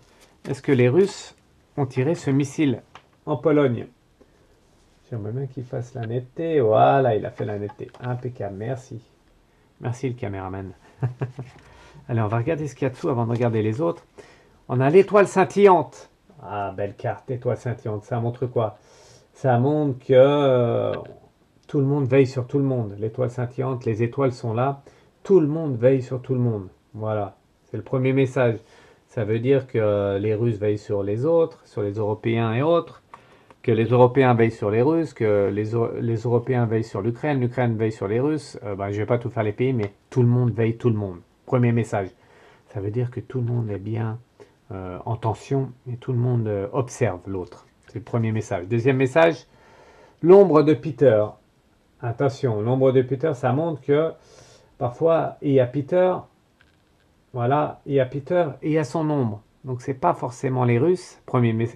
Est-ce que les Russes ont tiré ce missile en Pologne? J'aimerais bien qu'il fasse la netteté. Voilà, il a fait la netteté. Impeccable, merci. Merci le caméraman. Allez, on va regarder ce qu'il y a dessous avant de regarder les autres. On a l'étoile scintillante. Ah, belle carte, étoile scintillante. Ça montre quoi? Ça montre que tout le monde veille sur tout le monde. L'étoile scintillante, les étoiles sont là. Tout le monde veille sur tout le monde. Voilà, c'est le premier message. Ça veut dire que les Russes veillent sur les autres, sur les Européens et autres, que les Européens veillent sur les Russes, que les Européens veillent sur l'Ukraine, l'Ukraine veille sur les Russes. Je ne vais pas tout faire les pays, mais tout le monde veille tout le monde. Premier message. Ça veut dire que tout le monde est bien en tension et tout le monde observe l'autre. C'est le premier message. Deuxième message, l'ombre de Peter. Attention, l'ombre de Peter, ça montre que parfois il y a Peter, voilà, il y a Peter et il y a son ombre. Donc c'est pas forcément les Russes.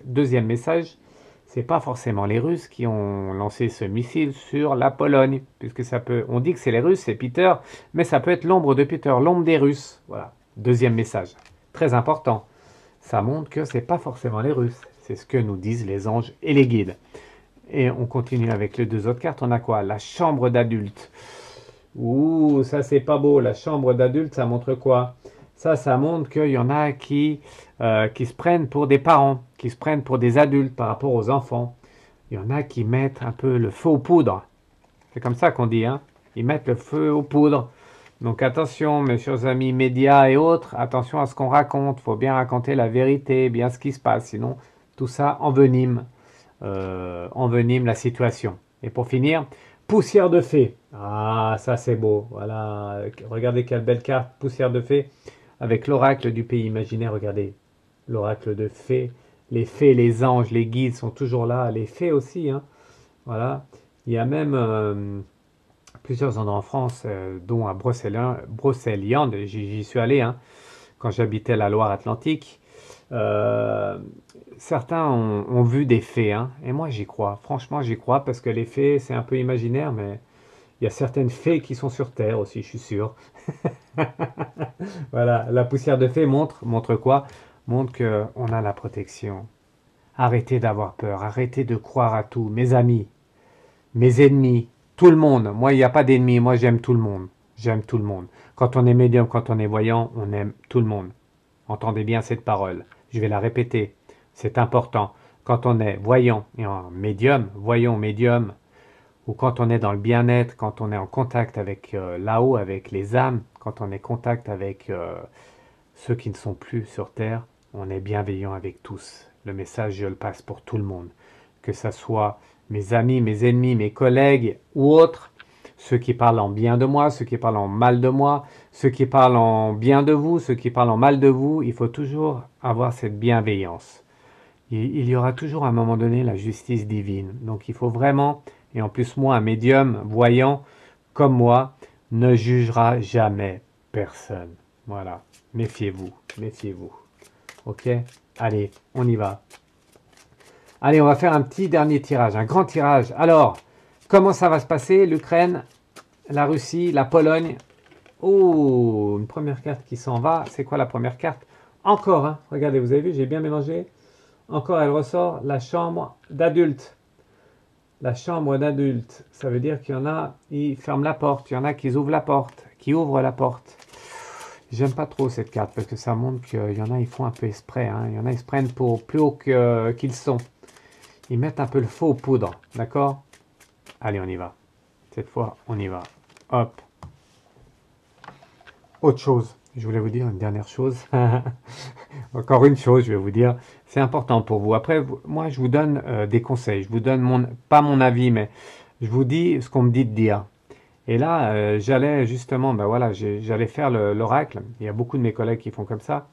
Deuxième message, c'est pas forcément les Russes qui ont lancé ce missile sur la Pologne, puisque ça peut, on dit que c'est les Russes, c'est Peter, mais ça peut être l'ombre de Peter, l'ombre des Russes. Voilà. Deuxième message, très important. Ça montre que c'est pas forcément les Russes. C'est ce que nous disent les anges et les guides. Et on continue avec les deux autres cartes. On a quoi? La chambre d'adulte. Ouh, ça c'est pas beau. La chambre d'adulte, ça montre quoi? Ça montre qu'il y en a qui se prennent pour des parents, qui se prennent pour des adultes par rapport aux enfants. Il y en a qui mettent un peu le feu aux poudres. C'est comme ça qu'on dit, hein? Ils mettent le feu aux poudres. Donc attention, mes chers amis médias et autres, attention à ce qu'on raconte. Il faut bien raconter la vérité, bien ce qui se passe. Sinon, tout ça envenime la situation. Et pour finir, poussière de fée. Ah, ça c'est beau. Voilà, regardez quelle belle carte, poussière de fée, avec l'oracle du pays imaginaire. Regardez, l'oracle de fée. Les fées, les anges, les guides sont toujours là. Les fées aussi, hein. Voilà. Il y a même plusieurs endroits en France, dont à Brocéliande, j'y suis allé, hein, quand j'habitais la Loire-Atlantique. Certains ont vu des fées, hein, et moi j'y crois. Franchement, j'y crois parce que les fées, c'est un peu imaginaire, mais il y a certaines fées qui sont sur Terre aussi, je suis sûr. Voilà, la poussière de fée montre quoi? Montre qu'on a la protection. Arrêtez d'avoir peur, arrêtez de croire à tout. Mes amis, mes ennemis, tout le monde. Moi, il n'y a pas d'ennemis, moi j'aime tout le monde. J'aime tout le monde. Quand on est médium, quand on est voyant, on aime tout le monde. Entendez bien cette parole. Je vais la répéter. C'est important. Quand on est voyant et en médium, voyant médium, ou quand on est dans le bien-être, quand on est en contact avec là-haut, avec les âmes, quand on est en contact avec ceux qui ne sont plus sur Terre, on est bienveillant avec tous. Le message, je le passe pour tout le monde. Que ce soit mes amis, mes ennemis, mes collègues ou autres, ceux qui parlent en bien de moi, ceux qui parlent en mal de moi, ceux qui parlent en bien de vous, ceux qui parlent en mal de vous, il faut toujours avoir cette bienveillance. Il y aura toujours à un moment donné la justice divine. Donc il faut vraiment, et en plus moi, un médium voyant comme moi, ne jugera jamais personne. Voilà, méfiez-vous, méfiez-vous. Ok? Allez, on y va. Allez, on va faire un petit dernier tirage, un grand tirage. Alors, comment ça va se passer? L'Ukraine, la Russie, la Pologne. Oh, une première carte qui s'en va. C'est quoi la première carte? Encore, hein. Regardez, vous avez vu, j'ai bien mélangé. Encore, elle ressort la chambre d'adulte. La chambre d'adulte, ça veut dire qu'il y en a, ils ferment la porte. Il y en a qui ouvrent la porte, J'aime pas trop cette carte parce que ça montre qu'il y en a, ils font un peu exprès, hein. Il y en a, ils se prennent pour plus haut qu'ils sont. Ils mettent un peu le faux aux poudres, d'accord? Allez, on y va. Cette fois, on y va. Hop. Autre chose, je voulais vous dire une dernière chose. Encore une chose, je vais vous dire. C'est important pour vous. Après, moi, je vous donne des conseils. Je vous donne pas mon avis, mais je vous dis ce qu'on me dit de dire. Et là, j'allais justement, ben voilà, j'allais faire l'oracle. Il y a beaucoup de mes collègues qui font comme ça.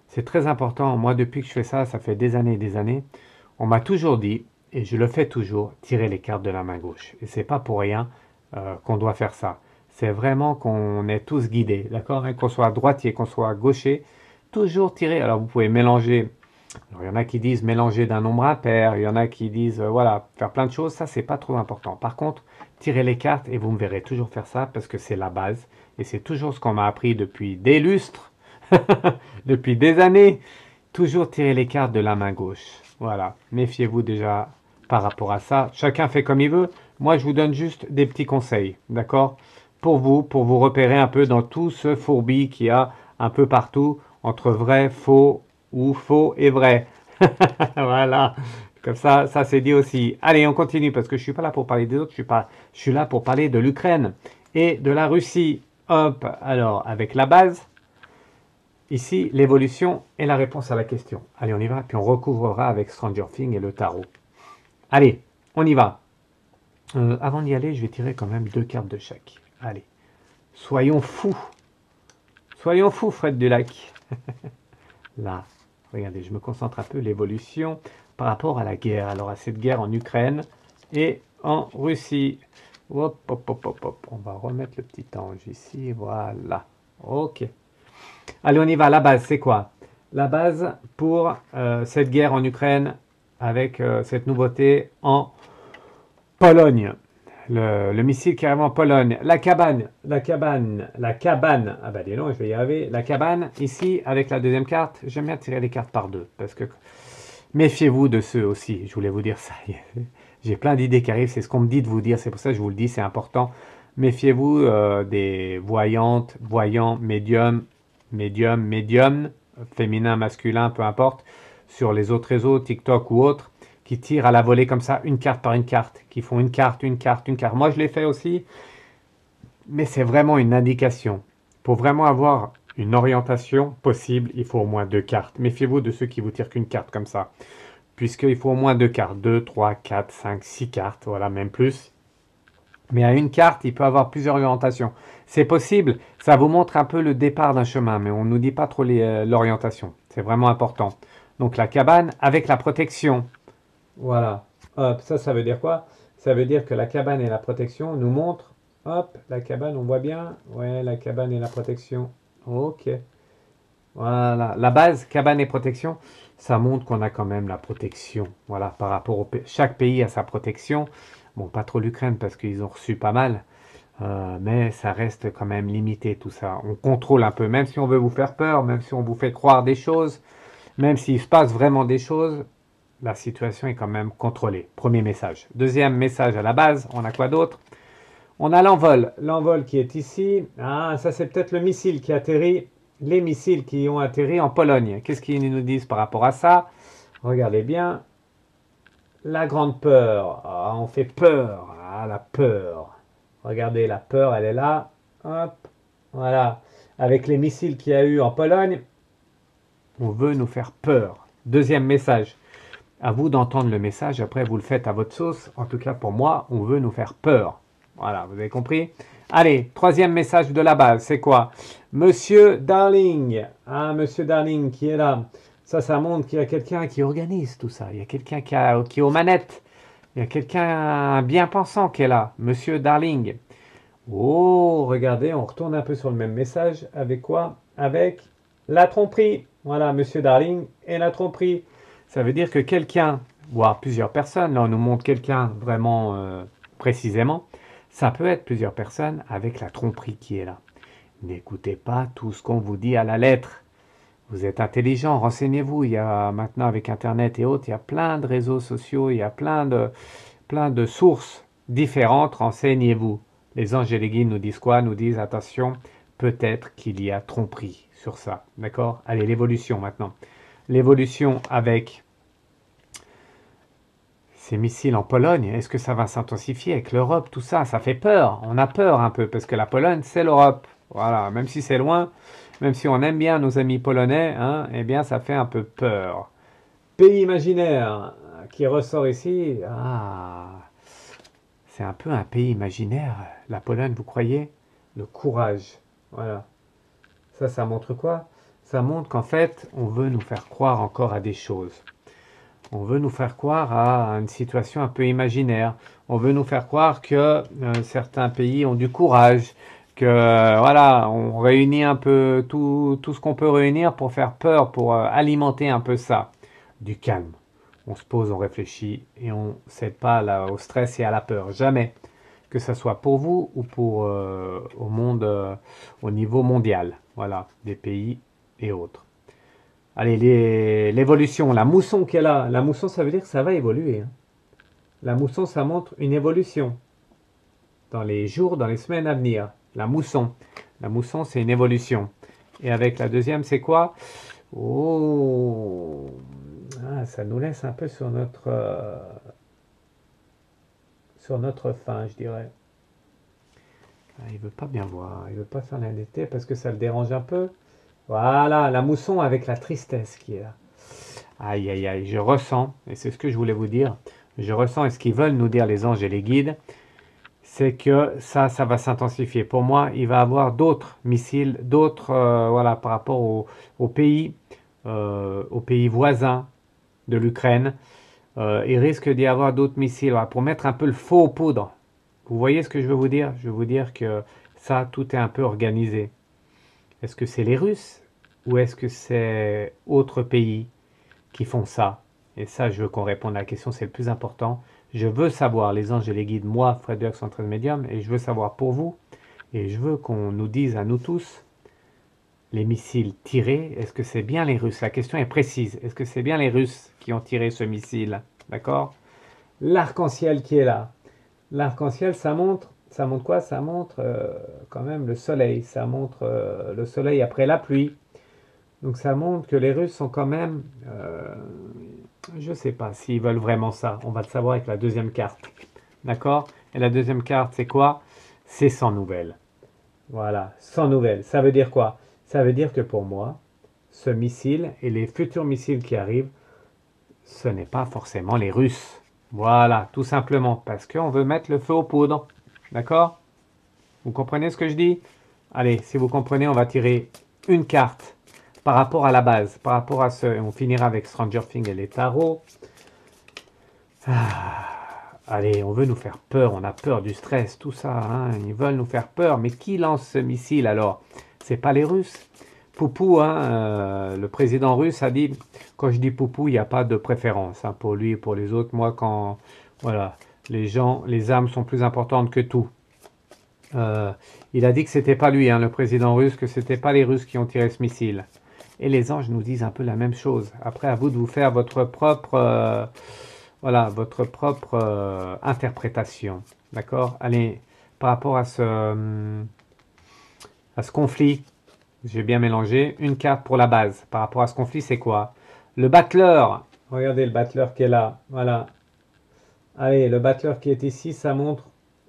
C'est très important. Moi, depuis que je fais ça, ça fait des années et des années. On m'a toujours dit, et je le fais toujours, tirer les cartes de la main gauche. Et c'est pas pour rien qu'on doit faire ça. C'est vraiment qu'on est tous guidés, d'accord? Hein, qu'on soit droitier, qu'on soit gaucher, toujours tirer. Alors, vous pouvez mélanger. Alors, il y en a qui disent mélanger d'un nombre impair. Il y en a qui disent, voilà, faire plein de choses. Ça, c'est pas trop important. Par contre, tirez les cartes et vous me verrez toujours faire ça parce que c'est la base. Et c'est toujours ce qu'on m'a appris depuis des lustres, depuis des années. Toujours tirer les cartes de la main gauche. Voilà, méfiez-vous déjà par rapport à ça. Chacun fait comme il veut. Moi, je vous donne juste des petits conseils, d'accord? Pour vous repérer un peu dans tout ce fourbi qu'il y a un peu partout entre vrai, faux ou faux et vrai. Voilà, comme ça c'est dit aussi. Allez, on continue parce que je suis pas là pour parler des autres, je suis là pour parler de l'Ukraine et de la Russie. Hop, alors avec la base. Ici, l'évolution est la réponse à la question. Allez, on y va, puis on recouvrera avec Stranger Things et le tarot. Allez, on y va. Avant d'y aller, je vais tirer quand même 2 cartes de chaque. Allez, soyons fous. Soyons fous, Fred Dulac. Là, Regardez, je me concentre un peu l'évolution par rapport à la guerre. Alors à cette guerre en Ukraine et en Russie. Hop, hop, hop, hop, hop. On va remettre le petit ange ici. Voilà. Ok. Allez, on y va. La base, c'est quoi? La base pour cette guerre en Ukraine avec cette nouveauté en Pologne. Le missile qui arrive en Pologne. La cabane. Ah bah dis donc, je vais y arriver. La cabane, ici, avec la deuxième carte. J'aime bien tirer les cartes par deux. Parce que méfiez-vous de ceux aussi. Je voulais vous dire ça. J'ai plein d'idées qui arrivent. C'est ce qu'on me dit de vous dire. C'est pour ça que je vous le dis. C'est important. Méfiez-vous des voyantes, voyants, médiums, féminin, masculin, peu importe, sur les autres réseaux, TikTok ou autres, qui tirent à la volée comme ça, une carte par une carte, qui font une carte, une carte, une carte. Moi, je l'ai fait aussi, mais c'est vraiment une indication. Pour vraiment avoir une orientation possible, il faut au moins deux cartes. Méfiez-vous de ceux qui vous tirent qu'une carte comme ça, puisqu'il faut au moins deux cartes, 2, 3, 4, 5, 6 cartes, voilà, même plus. Mais à une carte, il peut avoir plusieurs orientations. C'est possible, ça vous montre un peu le départ d'un chemin, mais on ne nous dit pas trop l'orientation. C'est vraiment important. Donc la cabane avec la protection. Voilà. Hop, ça veut dire quoi? Ça veut dire que la cabane et la protection nous montrent. Hop, la cabane, on voit bien. Ouais, la cabane et la protection. Ok. Voilà. La base, cabane et protection, ça montre qu'on a quand même la protection. Voilà, par rapport au pays. Chaque pays a sa protection. Bon, pas trop l'Ukraine parce qu'ils ont reçu pas mal. Mais ça reste quand même limité tout ça. On contrôle un peu, même si on veut vous faire peur, même si on vous fait croire des choses, même s'il se passe vraiment des choses, la situation est quand même contrôlée. Premier message. Deuxième message à la base, on a quoi d'autre? On a l'envol. L'envol qui est ici. Ah, ça c'est peut-être le missile qui atterrit. Les missiles qui ont atterri en Pologne. Qu'est-ce qu'ils nous disent par rapport à ça? Regardez bien. La grande peur. Ah, on fait peur. Ah, la peur. Regardez, la peur, elle est là. Hop. Voilà. Avec les missiles qu'il y a eu en Pologne, on veut nous faire peur. Deuxième message. À vous d'entendre le message, après vous le faites à votre sauce. En tout cas pour moi, on veut nous faire peur. Voilà, vous avez compris? Allez, troisième message de la base, c'est quoi? Monsieur Darling. Ah, Monsieur Darling qui est là. Ça montre qu'il y a quelqu'un qui organise tout ça. Il y a quelqu'un qui est aux manettes. Il y a quelqu'un bien pensant qui est là. Monsieur Darling. Oh, regardez, on retourne un peu sur le même message. Avec quoi? Avec la tromperie. Voilà, Monsieur Darling et la tromperie. Ça veut dire que quelqu'un, voire plusieurs personnes, là on nous montre quelqu'un vraiment précisément, ça peut être plusieurs personnes avec la tromperie qui est là. N'écoutez pas tout ce qu'on vous dit à la lettre. Vous êtes intelligent, renseignez-vous. Il y a maintenant avec Internet et autres, il y a plein de réseaux sociaux, il y a plein de sources différentes, renseignez-vous. Les anges et les guides nous disent quoi? Nous disent attention, peut-être qu'il y a tromperie sur ça. D'accord? Allez, l'évolution maintenant. L'évolution avec ces missiles en Pologne, est-ce que ça va s'intensifier avec l'Europe? Tout ça, ça fait peur. On a peur un peu parce que la Pologne, c'est l'Europe. Voilà, même si c'est loin, même si on aime bien nos amis polonais, hein, eh bien ça fait un peu peur. Pays imaginaire qui ressort ici. Ah, c'est un peu un pays imaginaire. La Pologne, vous croyez? Le courage. Voilà. Ça montre quoi? Ça montre qu'en fait, on veut nous faire croire encore à des choses. On veut nous faire croire à une situation un peu imaginaire. On veut nous faire croire que certains pays ont du courage, que voilà, on réunit un peu tout ce qu'on peut réunir pour faire peur, pour alimenter un peu ça. Du calme. On se pose, on réfléchit et on ne cède pas au stress et à la peur. Jamais. Que ce soit pour vous ou pour au monde, au niveau mondial. Voilà, des pays et autres. Allez, l'évolution, la mousson qui est là. La mousson, ça veut dire que ça va évoluer. Hein. La mousson, ça montre une évolution dans les jours, dans les semaines à venir. La mousson. La mousson, c'est une évolution. Et avec la deuxième, c'est quoi? Oh, ah, ça nous laisse un peu sur notre fin, je dirais. Ah, il veut pas bien voir. Il veut pas faire l'honnêteté parce que ça le dérange un peu. Voilà, la mousson avec la tristesse qui est là. Aïe, aïe, aïe, je ressens, et c'est ce que je voulais vous dire, je ressens, et ce qu'ils veulent nous dire les anges et les guides, c'est que ça va s'intensifier. Pour moi, il va y avoir d'autres missiles, d'autres, voilà, par rapport au pays, aux pays voisins de l'Ukraine. Il risque d'y avoir d'autres missiles, voilà, pour mettre un peu le feu aux poudres. Vous voyez ce que je veux vous dire? Je veux vous dire que ça, tout est un peu organisé. Est-ce que c'est les Russes ou est-ce que c'est autres pays qui font ça? Et ça, je veux qu'on réponde à la question, c'est le plus important. Je veux savoir, les anges et les guides, moi, Frédéric 113 Médium, et je veux savoir pour vous, et je veux qu'on nous dise à nous tous, les missiles tirés, est-ce que c'est bien les Russes? La question est précise. Est-ce que c'est bien les Russes qui ont tiré ce missile? D'accord? L'arc-en-ciel qui est là. L'arc-en-ciel, ça montre quoi? Ça montre quand même le soleil. Ça montre le soleil après la pluie. Donc ça montre que les Russes sont quand même, je ne sais pas s'ils veulent vraiment ça. On va le savoir avec la deuxième carte. D'accord? Et la deuxième carte, c'est quoi? C'est sans nouvelles. Voilà, sans nouvelles. Ça veut dire quoi? Ça veut dire que pour moi, ce missile et les futurs missiles qui arrivent, ce n'est pas forcément les Russes. Voilà, tout simplement, parce qu'on veut mettre le feu aux poudres. D'accord? Vous comprenez ce que je dis? Allez, si vous comprenez, on va tirer une carte par rapport à la base, par rapport à ce... On finira avec Stranger Things et les tarots. Allez, on veut nous faire peur, on a peur du stress, tout ça, hein, ils veulent nous faire peur. Mais qui lance ce missile alors? C'est pas les Russes. Poupou, hein, le président russe a dit, quand je dis Poupou, il n'y a pas de préférence hein, pour lui et pour les autres. Moi, quand, voilà, les gens, les âmes sont plus importantes que tout. Il a dit que c'était pas lui, hein, le président russe, que c'était pas les Russes qui ont tiré ce missile. Et les anges nous disent un peu la même chose. Après, à vous de vous faire votre propre... voilà, votre propre interprétation. D'accord? Allez, par rapport à ce conflit, j'ai bien mélangé. Une carte pour la base. Par rapport à ce conflit, c'est quoi? Le battleur. Regardez le battleur qui est là. Voilà. Allez, le battleur qui est ici, ça montre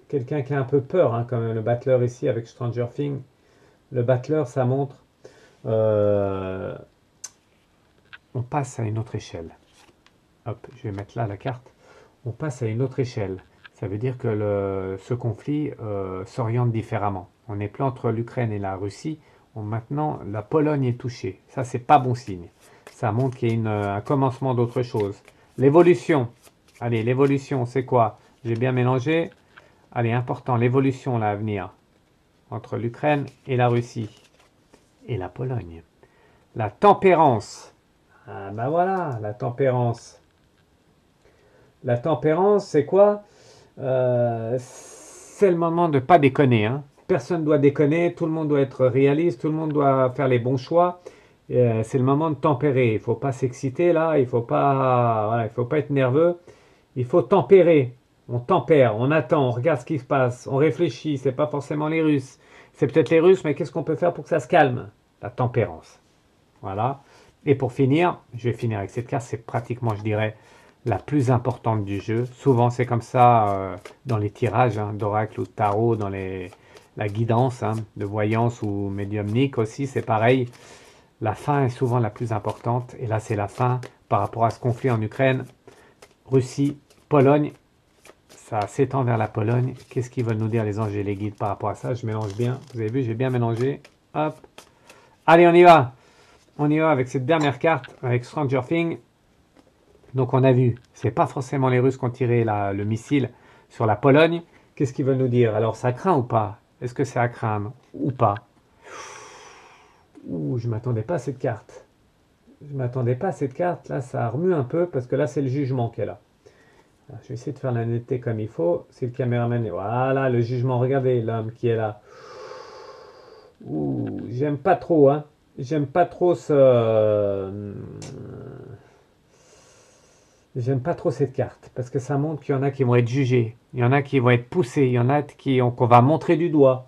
quelqu'un qui a un peu peur, hein, quand même. Le battleur ici avec Stranger Things. Le battleur, ça montre... on passe à une autre échelle. Hop, je vais mettre là la carte. On passe à une autre échelle. Ça veut dire que ce conflit s'oriente différemment. On n'est plus entre l'Ukraine et la Russie. Maintenant, la Pologne est touchée. Ça, c'est pas bon signe. Ça montre qu'il y a un commencement d'autre chose. L'évolution. Allez, l'évolution, c'est quoi? J'ai bien mélangé. Allez, important, l'évolution là à venir. Entre l'Ukraine et la Russie. Et la Pologne. La tempérance. Ah ben voilà, la tempérance. La tempérance, c'est quoi? C'est le moment de ne pas déconner. Hein. Personne ne doit déconner, tout le monde doit être réaliste, tout le monde doit faire les bons choix. C'est le moment de tempérer. Il ne faut pas s'exciter là, il ne faut pas, voilà, il faut pas être nerveux. Il faut tempérer. On tempère, on attend, on regarde ce qui se passe, on réfléchit. C'est pas forcément les Russes. C'est peut-être les Russes, mais qu'est-ce qu'on peut faire pour que ça se calme? La tempérance. Voilà. Et pour finir, je vais finir avec cette carte. C'est pratiquement, je dirais, la plus importante du jeu. Souvent, c'est comme ça dans les tirages hein, d'oracle ou de tarot, dans la guidance hein, de voyance ou médiumnique aussi, c'est pareil. La fin est souvent la plus importante. Et là, c'est la fin par rapport à ce conflit en Ukraine. Russie, Pologne, ça s'étend vers la Pologne. Qu'est-ce qu'ils veulent nous dire les anges et les guides par rapport à ça? Je mélange bien. Vous avez vu, j'ai bien mélangé. Hop. Allez, on y va. On y va avec cette dernière carte, avec Stranger Things. Donc on a vu, c'est pas forcément les Russes qui ont tiré le missile sur la Pologne. Qu'est-ce qu'ils veulent nous dire? Alors ça craint ou pas? Est-ce que c'est à craindre ou pas? Ouh, je m'attendais pas à cette carte. Je m'attendais pas à cette carte. Là, ça remue un peu parce que là, c'est le jugement qui est là. Alors, je vais essayer de faire la netteté comme il faut. C'est le caméraman. Voilà, le jugement. Regardez l'homme qui est là. Ouh, j'aime pas trop, hein. J'aime pas trop J'aime pas trop cette carte parce que ça montre qu'il y en a qui vont être jugés, il y en a qui vont être poussés, il y en a qu'on va montrer du doigt.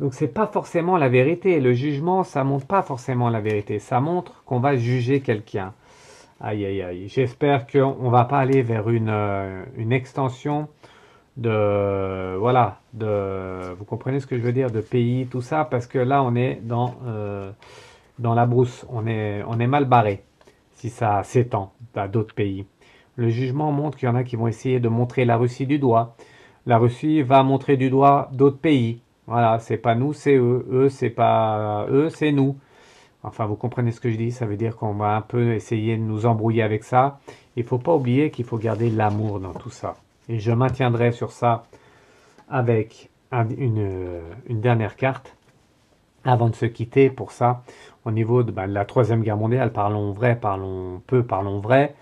Donc c'est pas forcément la vérité. Le jugement, ça montre pas forcément la vérité. Ça montre qu'on va juger quelqu'un. Aïe aïe aïe. J'espère qu'on va pas aller vers une extension de voilà vous comprenez ce que je veux dire, de pays, tout ça, parce que là on est dans la brousse. On est mal barré si ça s'étend à d'autres pays. Le jugement montre qu'il y en a qui vont essayer de montrer la Russie du doigt. La Russie va montrer du doigt d'autres pays. Voilà, c'est pas nous, c'est eux. Eux, c'est pas eux, c'est nous. Enfin, vous comprenez ce que je dis? Ça veut dire qu'on va un peu essayer de nous embrouiller avec ça. Il ne faut pas oublier qu'il faut garder l'amour dans tout ça. Et je maintiendrai sur ça avec une dernière carte avant de se quitter pour ça. Au niveau de la Troisième Guerre mondiale, parlons vrai, parlons peu, parlons vrai.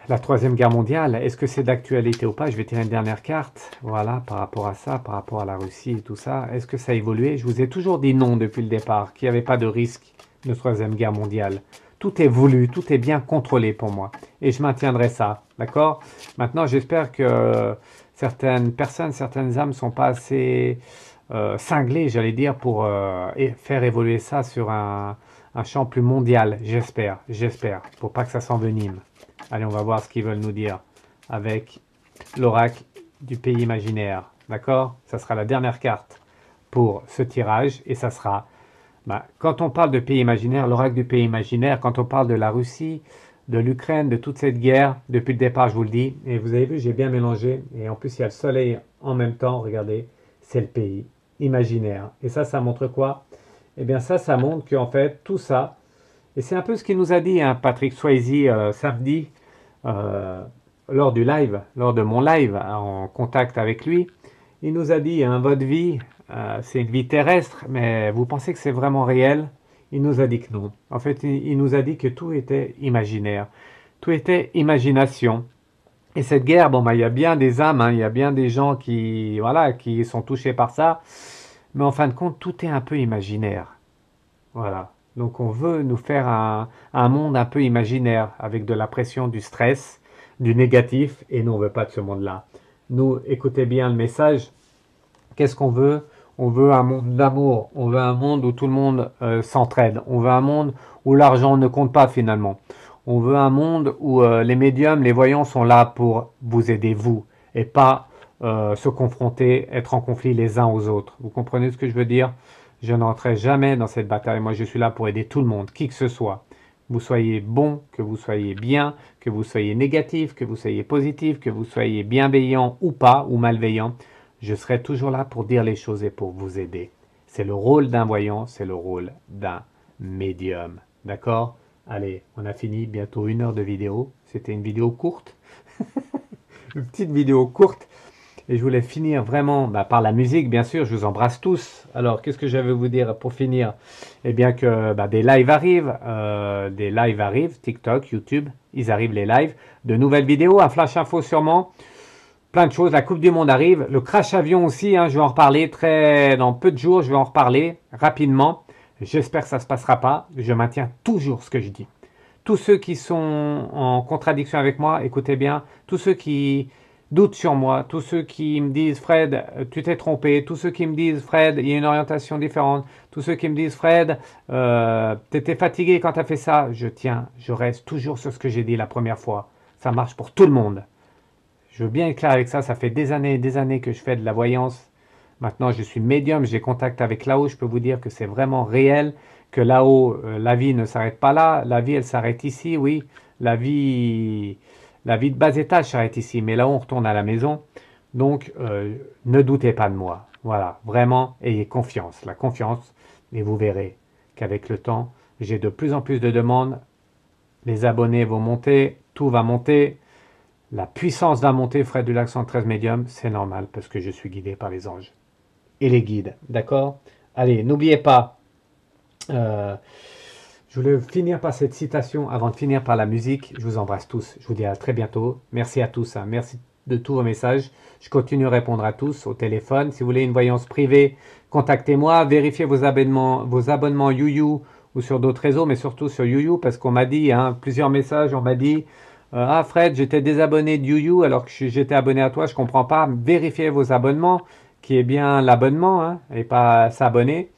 La Troisième Guerre mondiale, est-ce que c'est d'actualité ou pas? Je vais tirer une dernière carte, voilà, par rapport à ça, par rapport à la Russie et tout ça. Est-ce que ça a évolué? Je vous ai toujours dit non depuis le départ, qu'il n'y avait pas de risque de Troisième Guerre mondiale. Tout est voulu, tout est bien contrôlé pour moi. Et je maintiendrai ça, d'accord? Maintenant, j'espère que certaines personnes, certaines âmes ne sont pas assez cinglées, j'allais dire, pour faire évoluer ça sur un champ plus mondial. J'espère, j'espère, pour pas que ça s'envenime. Allez, on va voir ce qu'ils veulent nous dire avec l'oracle du pays imaginaire. D'accord? Ça sera la dernière carte pour ce tirage et ça sera, quand on parle de pays imaginaire, l'oracle du pays imaginaire, quand on parle de la Russie, de l'Ukraine, de toute cette guerre, depuis le départ, je vous le dis, et vous avez vu, j'ai bien mélangé, et en plus il y a le soleil en même temps, regardez, c'est le pays imaginaire. Et ça montre quoi? Eh bien ça montre qu'en fait, tout ça, et c'est un peu ce qu'il nous a dit, hein, Patrick Swayze, samedi, euh, lors du live, lors de mon live, en contact avec lui. Il nous a dit, hein, votre vie, c'est une vie terrestre, mais vous pensez que c'est vraiment réel? Il nous a dit que non. En fait, il nous a dit que tout était imaginaire. Tout était imagination. Et cette guerre, bon, il y a bien des âmes, hein, il y a bien des gens qui, voilà, qui sont touchés par ça. Mais en fin de compte, tout est un peu imaginaire. Voilà. Donc on veut nous faire un monde un peu imaginaire, avec de la pression, du stress, du négatif, et nous on veut pas de ce monde-là. Nous, écoutez bien le message. Qu'est-ce qu'on veut? On veut un monde d'amour, on veut un monde où tout le monde s'entraide, on veut un monde où l'argent ne compte pas finalement. On veut un monde où les médiums, les voyants sont là pour vous aider vous, et pas se confronter, être en conflit les uns aux autres. Vous comprenez ce que je veux dire? Je n'entrerai jamais dans cette bataille. Moi, je suis là pour aider tout le monde, qui que ce soit. Vous soyez bon, que vous soyez bien, que vous soyez négatif, que vous soyez positif, que vous soyez bienveillant ou pas, ou malveillant. Je serai toujours là pour dire les choses et pour vous aider. C'est le rôle d'un voyant, c'est le rôle d'un médium. D'accord? Allez, on a fini, bientôt 1 heure de vidéo. C'était une vidéo courte. Une petite vidéo courte. Et je voulais finir vraiment par la musique, bien sûr. Je vous embrasse tous. Alors, qu'est-ce que j'avais à vous dire pour finir? Eh bien que des lives arrivent, TikTok, YouTube, ils arrivent les lives. De nouvelles vidéos, un flash info sûrement. Plein de choses. La Coupe du Monde arrive. Le crash avion aussi, hein, je vais en reparler dans peu de jours. Je vais en reparler rapidement. J'espère que ça ne se passera pas. Je maintiens toujours ce que je dis. Tous ceux qui sont en contradiction avec moi, écoutez bien. Tous ceux qui doutent sur moi, tous ceux qui me disent Fred, tu t'es trompé, tous ceux qui me disent Fred, il y a une orientation différente, tous ceux qui me disent Fred, tu étais fatigué quand tu as fait ça, je reste toujours sur ce que j'ai dit la première fois. Ça marche pour tout le monde. Je veux bien être clair avec ça, ça fait des années et des années que je fais de la voyance. Maintenant, je suis médium, j'ai contact avec là-haut, je peux vous dire que c'est vraiment réel, que là-haut, la vie ne s'arrête pas là, la vie, elle s'arrête ici, oui. La vie de bas étage s'arrête ici, mais là-haut, on retourne à la maison. Donc, ne doutez pas de moi. Voilà, vraiment, ayez confiance, la confiance, et vous verrez qu'avec le temps, j'ai de plus en plus de demandes. Les abonnés vont monter, tout va monter. La puissance va monter, Fred du Lac 113 Médium, c'est normal parce que je suis guidé par les anges et les guides. D'accord? Allez, n'oubliez pas, je voulais finir par cette citation avant de finir par la musique. Je vous embrasse tous. Je vous dis à très bientôt. Merci à tous. Hein. Merci de tous vos messages. Je continue à répondre à tous au téléphone. Si vous voulez une voyance privée, contactez-moi. Vérifiez vos abonnements YouYou ou sur d'autres réseaux, mais surtout sur YouYou parce qu'on m'a dit, hein, plusieurs messages, on m'a dit ah Fred, j'étais désabonné de YouYou alors que j'étais abonné à toi, je comprends pas. Vérifiez vos abonnements, qui est bien l'abonnement, hein, et pas s'abonner.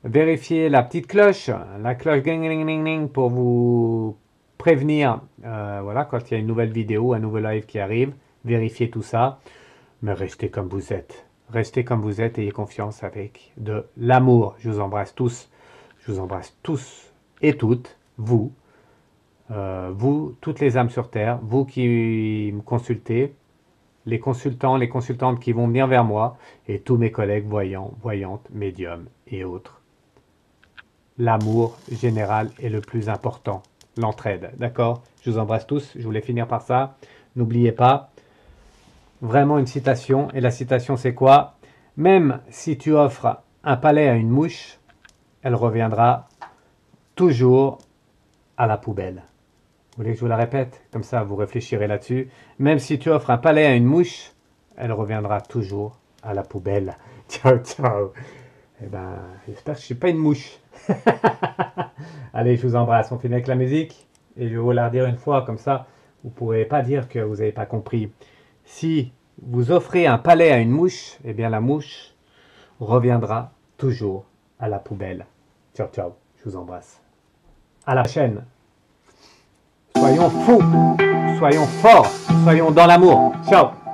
Vérifiez la petite cloche, la cloche ding, ding, ding, ding, pour vous prévenir, voilà, quand il y a une nouvelle vidéo, un nouveau live qui arrive. Vérifiez tout ça, mais restez comme vous êtes. Restez comme vous êtes, ayez confiance avec de l'amour. Je vous embrasse tous. Je vous embrasse tous et toutes, vous. Vous, toutes les âmes sur Terre, vous qui me consultez, les consultants, les consultantes qui vont venir vers moi, et tous mes collègues voyants, voyantes, médiums et autres. l'amour général est le plus important. L'entraide, d'accord? Je vous embrasse tous. Je voulais finir par ça. N'oubliez pas, vraiment une citation. Et la citation, c'est quoi? Même si tu offres un palais à une mouche, elle reviendra toujours à la poubelle. Vous voulez que je vous la répète? Comme ça, vous réfléchirez là-dessus. Même si tu offres un palais à une mouche, elle reviendra toujours à la poubelle. Ciao, ciao. Eh ben, j'espère que je suis pas une mouche. Allez, je vous embrasse. On finit avec la musique. Et je vais vous la redire une fois, comme ça, vous ne pourrez pas dire que vous n'avez pas compris. Si vous offrez un palais à une mouche, eh bien la mouche reviendra toujours à la poubelle. Ciao, ciao. Je vous embrasse. À la prochaine. Soyons fous, soyons forts, soyons dans l'amour. Ciao.